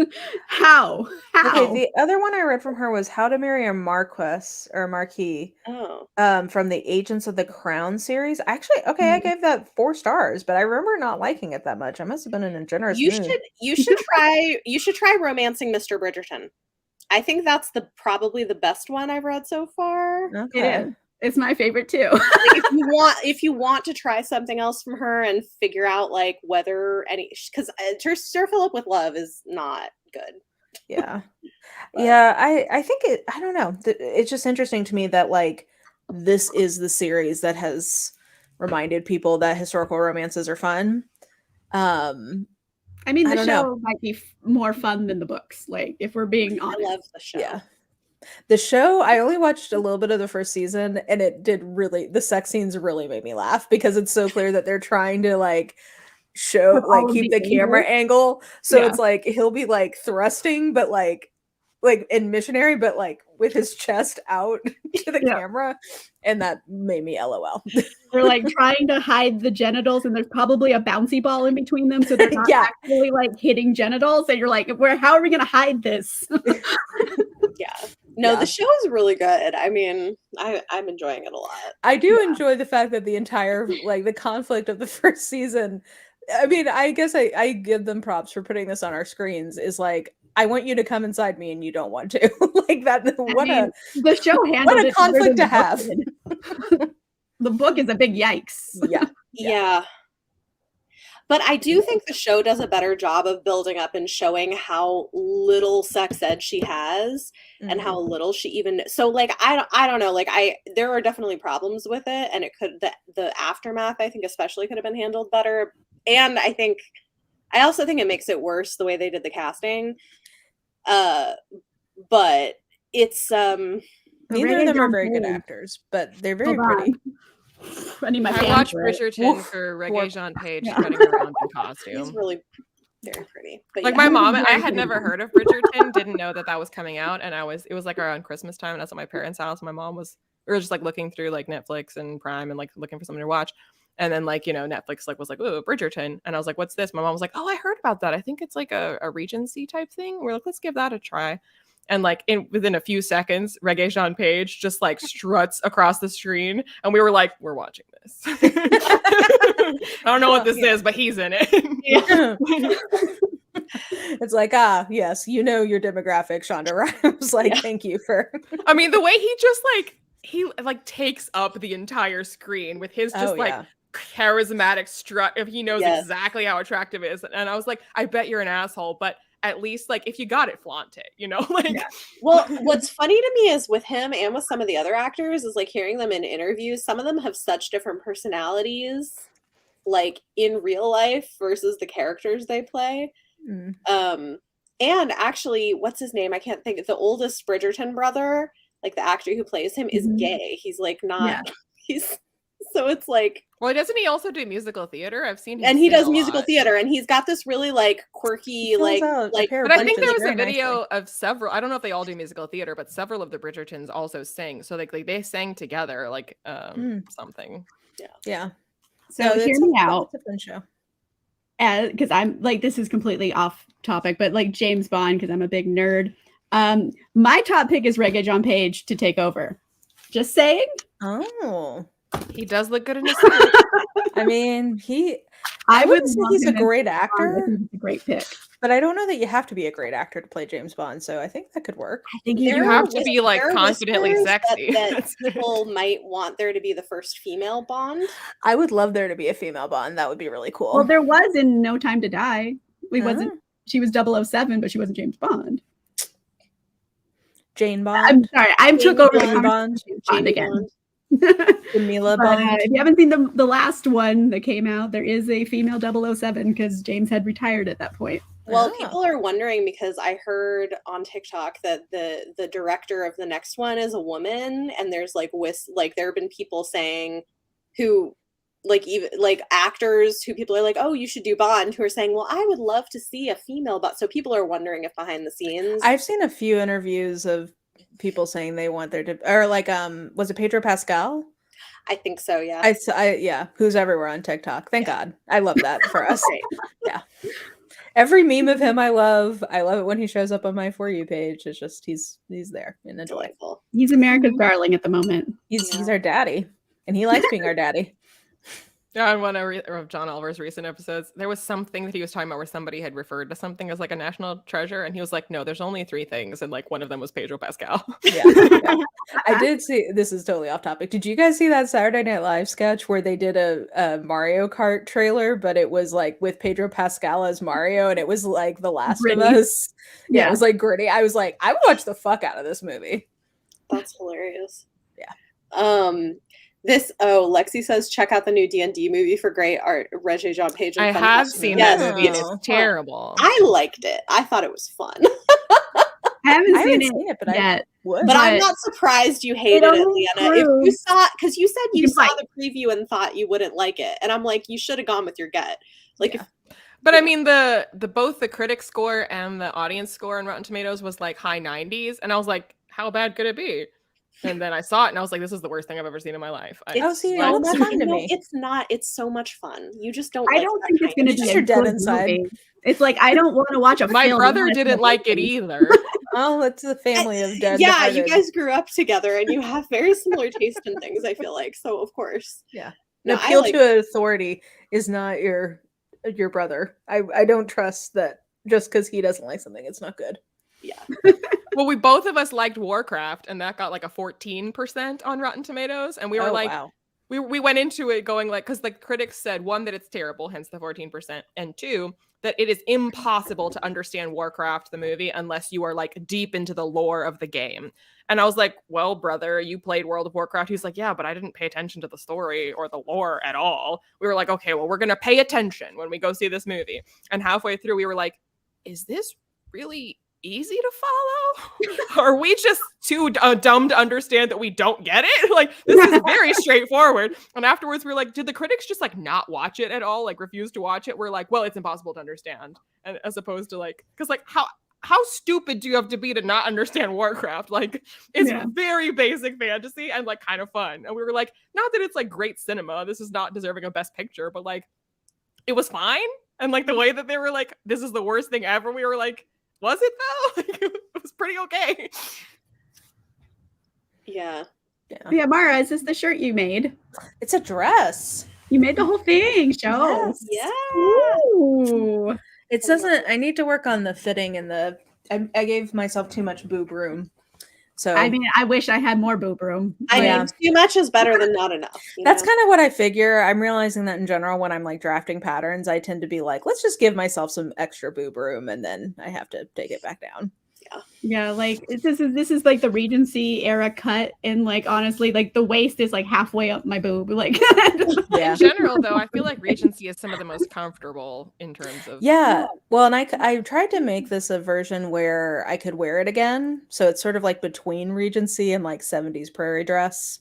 How? Okay, the other one I read from her was How to Marry a Marquis or Marquis. From the Agents of the Crown series. Actually, I gave that 4 stars, but I remember not liking it that much. I must have been in a generous mood. You should try Romancing Mr. Bridgerton. I think that's probably the best one I've read so far. Okay. It is. It's my favorite too. Like, if you want to try something else from her and figure out like whether because Sir Philip with Love is not good. Yeah. Yeah, I think I don't know. It's just interesting to me that like this is the series that has reminded people that historical romances are fun. I mean, the show might be more fun than the books. Like, if we're being honest. I love the show. Yeah. The show, I only watched a little bit of the first season, and the sex scenes really made me laugh because it's so clear that they're trying to like show, like keep the camera angle. So it's like he'll be like thrusting, but like in missionary, but like with his chest out to the camera. And that made me LOL. They're like trying to hide the genitals, and there's probably a bouncy ball in between them. So they're not actually like hitting genitals. And you're like, how are we going to hide this? No, the show is really good. I mean, I'm enjoying it a lot. I do enjoy the fact that the entire, like the conflict of the first season, I mean, I guess I give them props for putting this on our screens, is like, I want you to come inside me and you don't want to. Like that. The show handled what a conflict to have. The book is a big yikes. Yeah. But I do think the show does a better job of building up and showing how little sex ed she has and how little she even. So like I don't know, like there are definitely problems with it, and it could the aftermath I think especially could have been handled better. And I also think it makes it worse the way they did the casting. But it's neither of them are very good actors, but they're very pretty. I watched Bridgerton for Regé-Jean Page running around in costume. He's really very pretty. But like my mom, I had never heard of Bridgerton, didn't know that was coming out, and it was like around Christmas time, and I was at my parents' house. My mom we were just like looking through like Netflix and Prime and like looking for something to watch. And then like, Netflix like was like, "Ooh, Bridgerton." And I was like, "What's this?" My mom was like, "Oh, I heard about that. I think it's like a Regency type thing." We're like, "Let's give that a try." And like within a few seconds, Regé-Jean Page just like struts across the screen, and we were like, "We're watching this." I don't know what this is, but he's in it. It's like, yes, your demographic, Shonda Rhimes. Like, thank you for. I mean, the way he takes up the entire screen with his just charismatic strut. If he knows exactly how attractive it is, and I was like, I bet you're an asshole, but at least like if you got it, flaunt it, Well, what's funny to me is with him and with some of the other actors is like hearing them in interviews, some of them have such different personalities like in real life versus the characters they play. And actually, what's his name? I can't think. The oldest Bridgerton brother, like the actor who plays him, is gay. He's like not so it's like, well, doesn't he also do musical theater? I've seen him, and he does musical theater, and he's got this really like quirky like. But I think there was a video of several. I don't know if they all do musical theater, but several of the Bridgertons also sing. So like they sang together, like something. Yeah. So hear me out. It's a fun show. Because I'm like, this is completely off topic, but like James Bond, because I'm a big nerd. My top pick is Regé-Jean Page to take over. Just saying. Oh. He does look good in his suit. I mean, I would say he's a great actor. He's a great pick. But I don't know that you have to be a great actor to play James Bond, so I think that could work. I think you have to be like confidently sexy. That people might want there to be the first female Bond. I would love there to be a female Bond. That would be really cool. Well, there was in No Time to Die. She was 007, but she wasn't James Bond. Jane Bond. I'm sorry. I took over Jane Bond again. Camilla Bond. If you haven't seen the last one that came out, there is a female 007 because James had retired at that point. Well, people are wondering because I heard on TikTok that the director of the next one is a woman, and there's like there have been people saying who like even like actors who people are like, oh, you should do Bond, who are saying, well, I would love to see a female Bond. So people are wondering if behind the scenes. I've seen a few interviews of people saying they want there to, or like was it Pedro Pascal? I think so, yeah. Yeah, who's everywhere on TikTok. Thank God. I love that for us. Yeah. Every meme of him I love. I love it when he shows up on my For You page. It's just he's there in a Delightful. He's America's darling at the moment. He's our daddy, and he likes being our daddy. Yeah, on one of John Oliver's recent episodes, there was something that he was talking about where somebody had referred to something as like a national treasure, and he was like, "No, there's only 3 things," and like one of them was Pedro Pascal. Yeah. I did see. This is totally off topic. Did you guys see that Saturday Night Live sketch where they did a Mario Kart trailer, but it was like with Pedro Pascal as Mario, and it was like The Last of Us. Yeah, it was like gritty. I was like, I would watch the fuck out of this movie. That's hilarious. Yeah. Lexi says, check out the new D&D movie for great art. Regé Jean Page. I have seen that movie. It's terrible. I liked it. I thought it was fun. I haven't seen it but yet. But I'm not surprised you hated it, Leanna. If you saw, because you said you saw the preview and thought you wouldn't like it, and I'm like, you should have gone with your gut. Like, but I mean, the both the critic score and the audience score on Rotten Tomatoes was like high 90s, and I was like, how bad could it be? And then I saw it and I was like, this is the worst thing I've ever seen in my life. It's not. It's so much fun. You just don't. I don't think it's going to be a good movie. It's like, I don't want to watch a film. My brother didn't like it either. Oh, it's a family of dead. Yeah, you guys grew up together and you have very similar taste in things, I feel like. So, of course. Yeah. An appeal to authority is not your brother. I don't trust that just because he doesn't like something, it's not good. Yeah. Well, both of us liked Warcraft, and that got like a 14% on Rotten Tomatoes, and we were wow. we went into it going like, because the critics said, 1, that it's terrible, hence the 14%, and 2, that it is impossible to understand Warcraft the movie unless you are like deep into the lore of the game. And I was like, well, brother, you played World of Warcraft. He's like, yeah, but I didn't pay attention to the story or the lore at all. We were like, okay, well, we're gonna pay attention when we go see this movie. And halfway through, we were like, is this really easy to follow? Are we just too dumb to understand that we don't get it? Like, this is very straightforward. And afterwards we're like, did the critics just like not watch it at all, like refuse to watch it? We're like, well, it's impossible to understand. And as opposed to like, because like how stupid do you have to be to not understand Warcraft? Like, it's very basic fantasy and like kind of fun. And we were like, not that it's like great cinema, this is not deserving of Best Picture, but like it was fine. And like the way that they were like, this is the worst thing ever, we were like, was it though? Like, it was pretty okay. Yeah. Yeah, Mara, is this the shirt you made? It's a dress. You made the whole thing. Show. Yes. Yeah. Ooh. It doesn't. I need to work on the fitting and I gave myself too much boob room. So I mean, I wish I had more boob room. I mean, too much is better than not enough. That's kind of what I figure. I'm realizing that in general, when I'm like drafting patterns, I tend to be like, let's just give myself some extra boob room, and then I have to take it back down. Yeah, like this is like the Regency era cut, and like honestly, like the waist is like halfway up my boob. Like, in general, though, I feel like Regency is some of the most comfortable in terms of. Yeah, well, and I tried to make this a version where I could wear it again, so it's sort of like between Regency and like 70s prairie dress.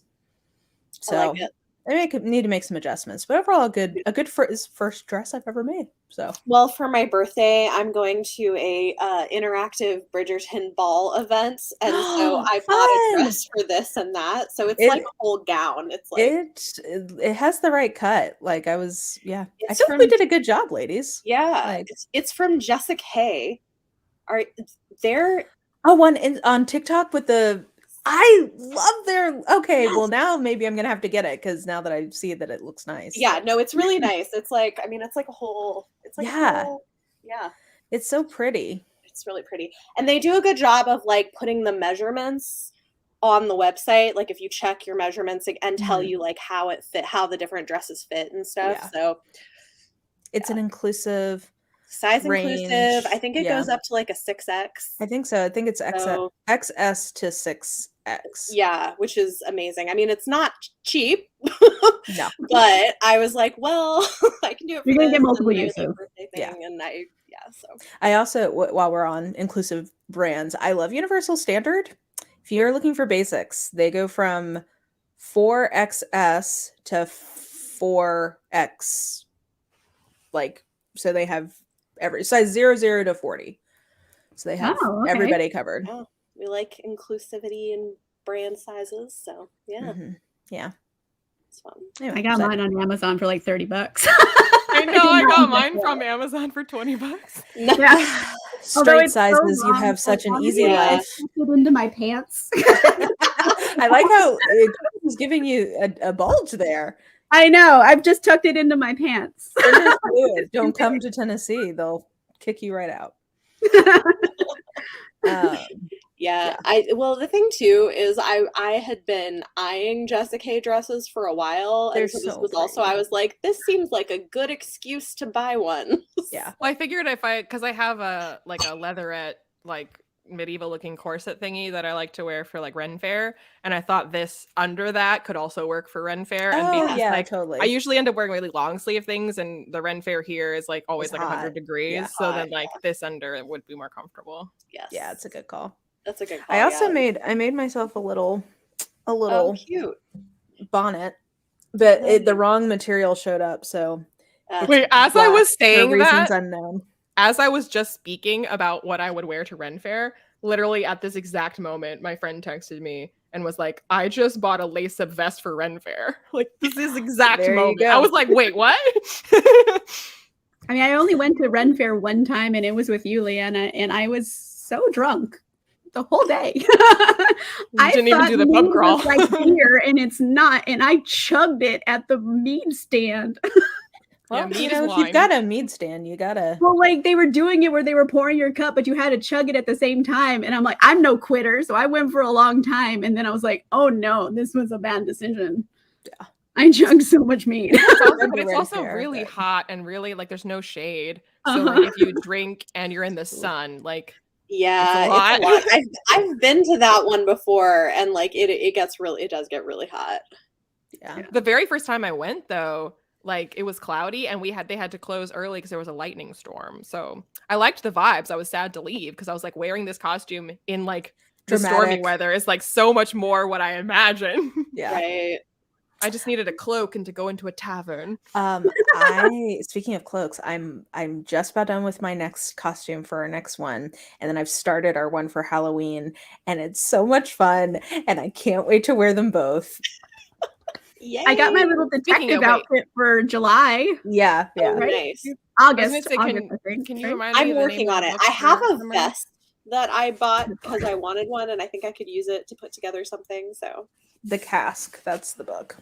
So I like it. I need to make some adjustments, but overall, a good first dress I've ever made. So, well, for my birthday, I'm going to a interactive Bridgerton ball event, and so I bought a dress for this and that. So it's like a whole gown. It's like it has the right cut. Like I feel like we did a good job, ladies. Yeah, like, it's from Jessica Hay. Are there? One on TikTok with the. I love their. Okay, well now maybe I'm gonna have to get it because now that I see that it looks nice. Yeah, no, it's really nice. It's like, I mean, it's like a whole. It's like yeah, it's so pretty. It's really pretty, and they do a good job of like putting the measurements on the website. Like if you check your measurements and tell you like how it fit, how the different dresses fit and stuff. Yeah. So it's an inclusive. Size range. Inclusive. I think it goes up to like a 6X. I think so. I think it's XS to 6X. Yeah, which is amazing. I mean, it's not cheap. No. But I was like, well, I can do it for You're going to get multiple uses. Yeah. And so. I also, while we're on inclusive brands, I love Universal Standard. If you're looking for basics, they go from 4XS to 4X. Like, so they have every size 0 to 40, so they have everybody covered. Oh, we like inclusivity in brand sizes, so yeah. Yeah, It's fun. I got mine on Amazon for like $30. I know, I got mine from Amazon for $20. Yeah. Straight sizes, you have such an easy life. It into my pants. I like how it was giving you a bulge there. I know. I've just tucked it into my pants. Don't come to Tennessee. They'll kick you right out. Well, the thing too is I had been eyeing Jessica K dresses for a while, and so this was also, I was like, this seems like a good excuse to buy one. Yeah. Well, I figured because I have a leatherette, like medieval looking corset thingy that I like to wear for like Ren Fair, and I thought this under that could also work for Ren Fair. And because totally. I usually end up wearing really long sleeve things, and the Ren Fair here is like always like 100 degrees, so then like this under it would be more comfortable. Yes. Yeah, it's a good call. That's a good call. I also made myself a little cute bonnet, but the wrong material showed up, so wait, as I was saying that, unknown. As I was just speaking about what I would wear to Ren Fair, literally at this exact moment, my friend texted me and was like, I just bought a lace-up vest for Ren Fair. Like, this is exact moment. I was like, wait, what? I mean, I only went to Ren Fair one time, and it was with you, Leanna, and I was so drunk the whole day. I didn't even do the pub crawl. Like beer, and it's not, and I chugged it at the mead stand. Well, if you've got a mead stand, you gotta. Well, like they were doing it where they were pouring your cup, but you had to chug it at the same time. And I'm like, I'm no quitter, so I went for a long time, and then I was like, oh no, this was a bad decision. Yeah, I chugged so much mead. But it's also really hot and really like there's no shade. So like, if you drink and you're in the sun, like. Yeah, it's a lot. I've been to that one before, and like it does get really hot. Yeah. The very first time I went though, like it was cloudy and they had to close early because there was a lightning storm. So I liked the vibes. I was sad to leave because I was like wearing this costume in like the stormy weather is like so much more what I imagine. Yeah. Right. I just needed a cloak and to go into a tavern. Speaking of cloaks, I'm just about done with my next costume for our next one, and then I've started our one for Halloween, and it's so much fun, and I can't wait to wear them both. Yay. I got my little detective outfit for July. Yeah. Oh, nice. August. Can you remind me? I'm working on it. I have a vest that I bought because I wanted one, and I think I could use it to put together something. So. The Cask, that's the book.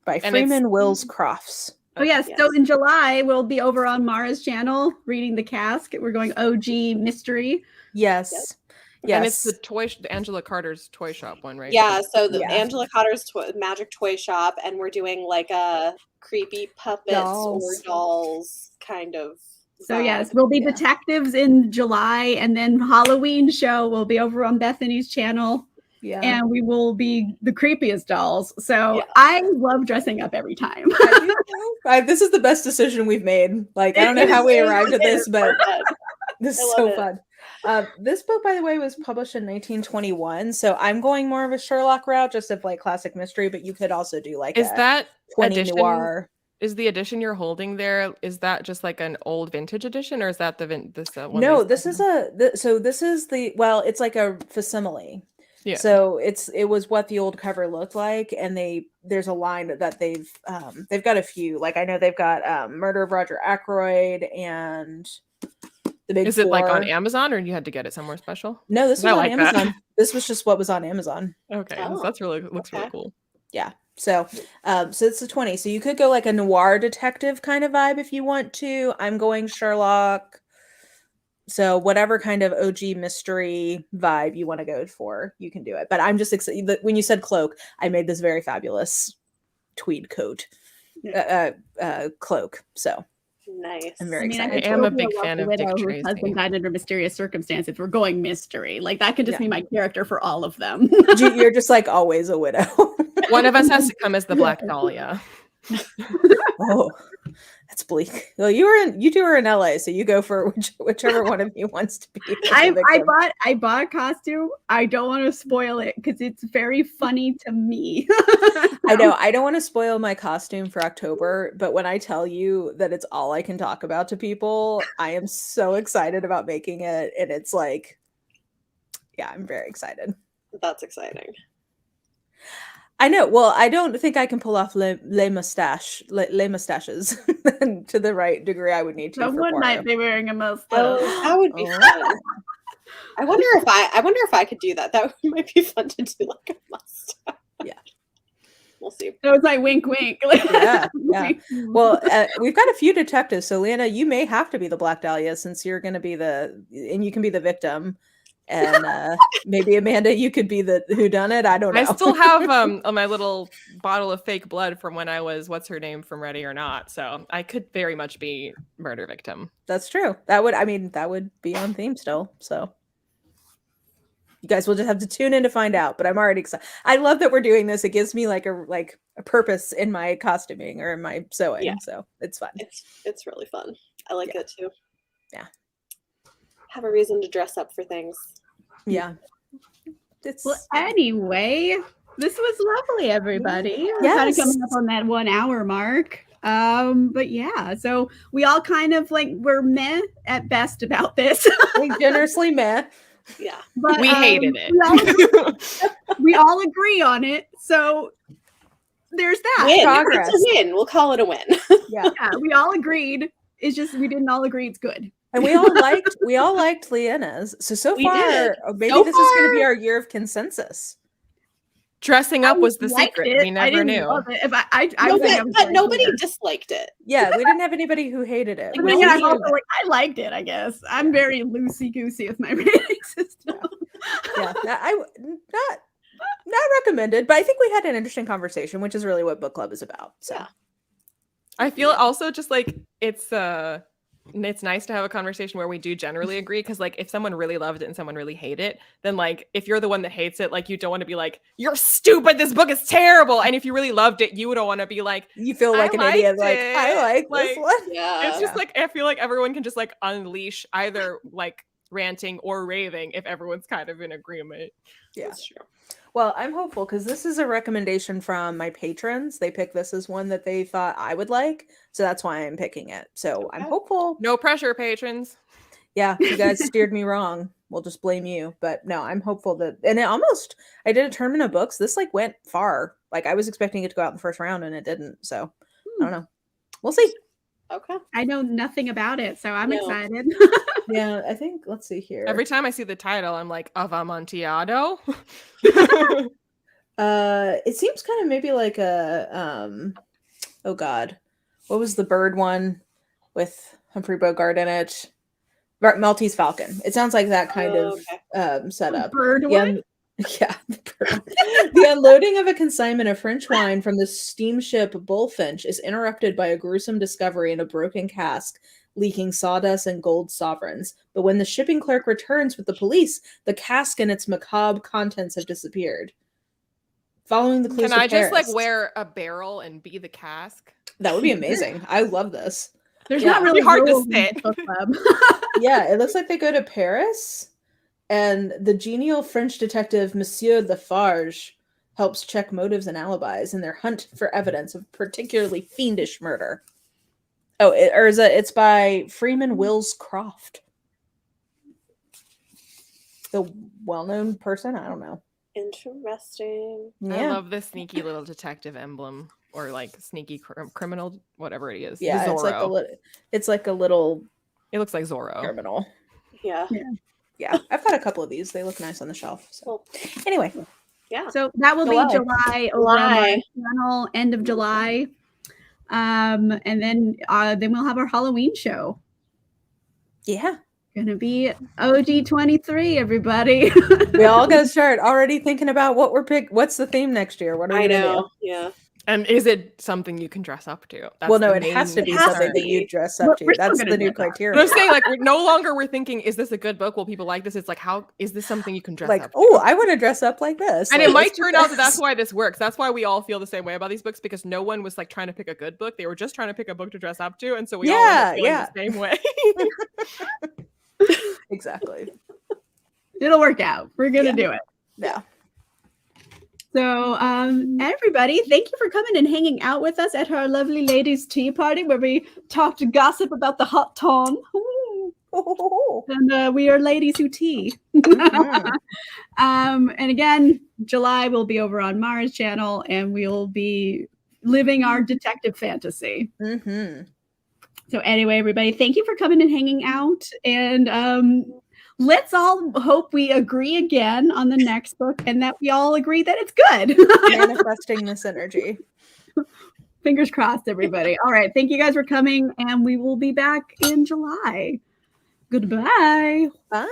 By Freeman Wills Crofts. Oh yes. So in July we'll be over on Mara's channel reading The Cask. We're going OG mystery. Yes. And it's the Angela Carter's toy shop one, right? Yeah, so the Angela Carter's magic toy shop, and we're doing like a creepy puppets or dolls kind of. So yes, we'll be detectives in July, and then Halloween show will be over on Bethany's channel. Yeah. And we will be the creepiest dolls. So I love dressing up every time. This is the best decision we've made. Like, I don't know how we arrived at this, but this is so fun. This book, by the way, was published in 1921. So I'm going more of a Sherlock route, just of like classic mystery, but you could also do like that 20 edition, noir. Is the edition you're holding there, is that just like an old vintage edition, or is that this one? No, this is it's like a facsimile. Yeah. So it was what the old cover looked like, and there's a line that they've got a few. Like I know they've got Murder of Roger Ackroyd and the Big Four. Is it like on Amazon, or you had to get it somewhere special? No, this was on Amazon. This was just what was on Amazon. Okay, that's really looks really cool. Yeah. So it's a 20. So you could go like a noir detective kind of vibe if you want to. I'm going Sherlock. So whatever kind of OG mystery vibe you want to go for, you can do it. But I'm just excited. When you said cloak, I made this very fabulous tweed coat, cloak. So nice. I'm very excited. I am a big fan of Dick Tracy. Whose husband died under mysterious circumstances. We're going mystery. Like that could just be my character for all of them. You're just like always a widow. One of us has to come as the Black Dahlia. Oh, that's bleak. Well, you two are in LA, so you go for whichever one of you wants to be. I bought a costume. I don't want to spoil it because it's very funny to me. I know. I don't want to spoil my costume for October, but when I tell you that it's all I can talk about to people, I am so excited about making it, and it's like, yeah, I'm very excited. That's exciting. I know. Well, I don't think I can pull off les mustaches to the right degree I would need to. Someone might be wearing a mustache. Oh, that would be fun. I wonder if I could do that. That might be fun to do, like a mustache. Yeah. We'll see. It was like wink, wink. Yeah. Well, we've got a few detectives. So, Leanna, you may have to be the Black Dahlia since you're going to be and you can be the victim. And maybe Amanda, you could be the whodunit. I don't know. I still have my little bottle of fake blood from when I was what's her name from Ready or Not. So I could very much be murder victim. That's true. That would be on theme still. So you guys will just have to tune in to find out. But I'm already excited. I love that we're doing this. It gives me like a purpose in my costuming or in my sewing. Yeah. So it's fun. It's really fun. I like it too. Yeah. Have a reason to dress up for things. Yeah. Well, anyway, this was lovely, everybody. We're kind of coming up on that 1 hour mark. But yeah, so we all kind of we're meh at best about this. We generously meh. Yeah. But we hated it. We all agree on it. So there's that. Win. Progress. It's a win. We'll call it a win. Yeah, we all agreed. It's just we didn't all agree it's good. And we all liked Leanna's. So We far, did. Maybe this is going to be our year of consensus. Dressing up was the secret. We never knew. But nobody disliked it. Yeah, we didn't have anybody who hated it. But again, I'm also I liked it, I guess. I'm very loosey-goosey with my rating system. Yeah, not recommended, but I think we had an interesting conversation, which is really what book club is about. So yeah. I feel also just like it's nice to have a conversation where we do generally agree, because like if someone really loved it and someone really hated it, then like if you're the one that hates it, like you don't want to be like, you're stupid, this book is terrible. And if you really loved it, you don't want to be like, you feel like an idiot, like I like this one. Yeah. It's just like I feel like everyone can just like unleash either like ranting or raving if everyone's kind of in agreement. Yeah, that's true. Well, I'm hopeful because this is a recommendation from my patrons. They picked this as one that they thought I would like. So that's why I'm picking it. So I'm hopeful. No pressure, patrons. Yeah, you guys steered me wrong. We'll just blame you. But no, I'm hopeful that, and I did a tournament of books. This like went far. Like I was expecting it to go out in the first round and it didn't. So I don't know. We'll see. Okay. I know nothing about it, so I'm excited. Yeah, I think, let's see here. Every time I see the title, I'm like, of Amontillado? It seems kind of maybe like a, oh God, what was the bird one with Humphrey Bogart in it? Maltese Falcon. It sounds like that kind of setup. Bird one? Yeah. The unloading of a consignment of French wine from the steamship Bullfinch is interrupted by a gruesome discovery in a broken cask leaking sawdust and gold sovereigns. But when the shipping clerk returns with the police, the cask and its macabre contents have disappeared. Following the clues Can I just Paris, like wear a barrel and be the cask? That would be amazing. I love this. There's not really hard to rules in sit. book club. Yeah, it looks like they go to Paris. And the genial French detective Monsieur Lafarge helps check motives and alibis in their hunt for evidence of particularly fiendish murder. Oh, it's by Freeman Wills Croft. The well-known person? I don't know. Interesting. Yeah. I love this sneaky little detective emblem, or like sneaky criminal, whatever it is. Yeah, it's like a little. It looks like Zorro. Criminal. Yeah. Yeah, I've got a couple of these. They look nice on the shelf. So anyway, yeah. So that will be July over on my channel, end of July, and then we'll have our Halloween show. Yeah, gonna be OG23, everybody. We all gotta start already thinking about what's the theme next year. What are we gonna do? Yeah. And is it something you can dress up to? Well, no, it has to be something that you dress up to. That's the new criteria. But I'm saying, like, we're thinking, is this a good book? Will people like this? It's like, how is this something you can dress up to? Oh, I want to dress up like this. And it might turn out that that's why this works. That's why we all feel the same way about these books, because no one was like trying to pick a good book. They were just trying to pick a book to dress up to. And so we all end up feeling the same way. Exactly. It'll work out. We're gonna do it. Yeah. So, everybody, thank you for coming and hanging out with us at our lovely ladies' tea party where we talked gossip about the hot tom. And we are ladies who tea. And again, July will be over on Mara's channel, and we'll be living our detective fantasy. So anyway, everybody, thank you for coming and hanging out. And let's all hope we agree again on the next book, and that we all agree that it's good. Manifesting this energy. Fingers crossed, everybody. All right. Thank you guys for coming, and we will be back in July. Goodbye. Bye.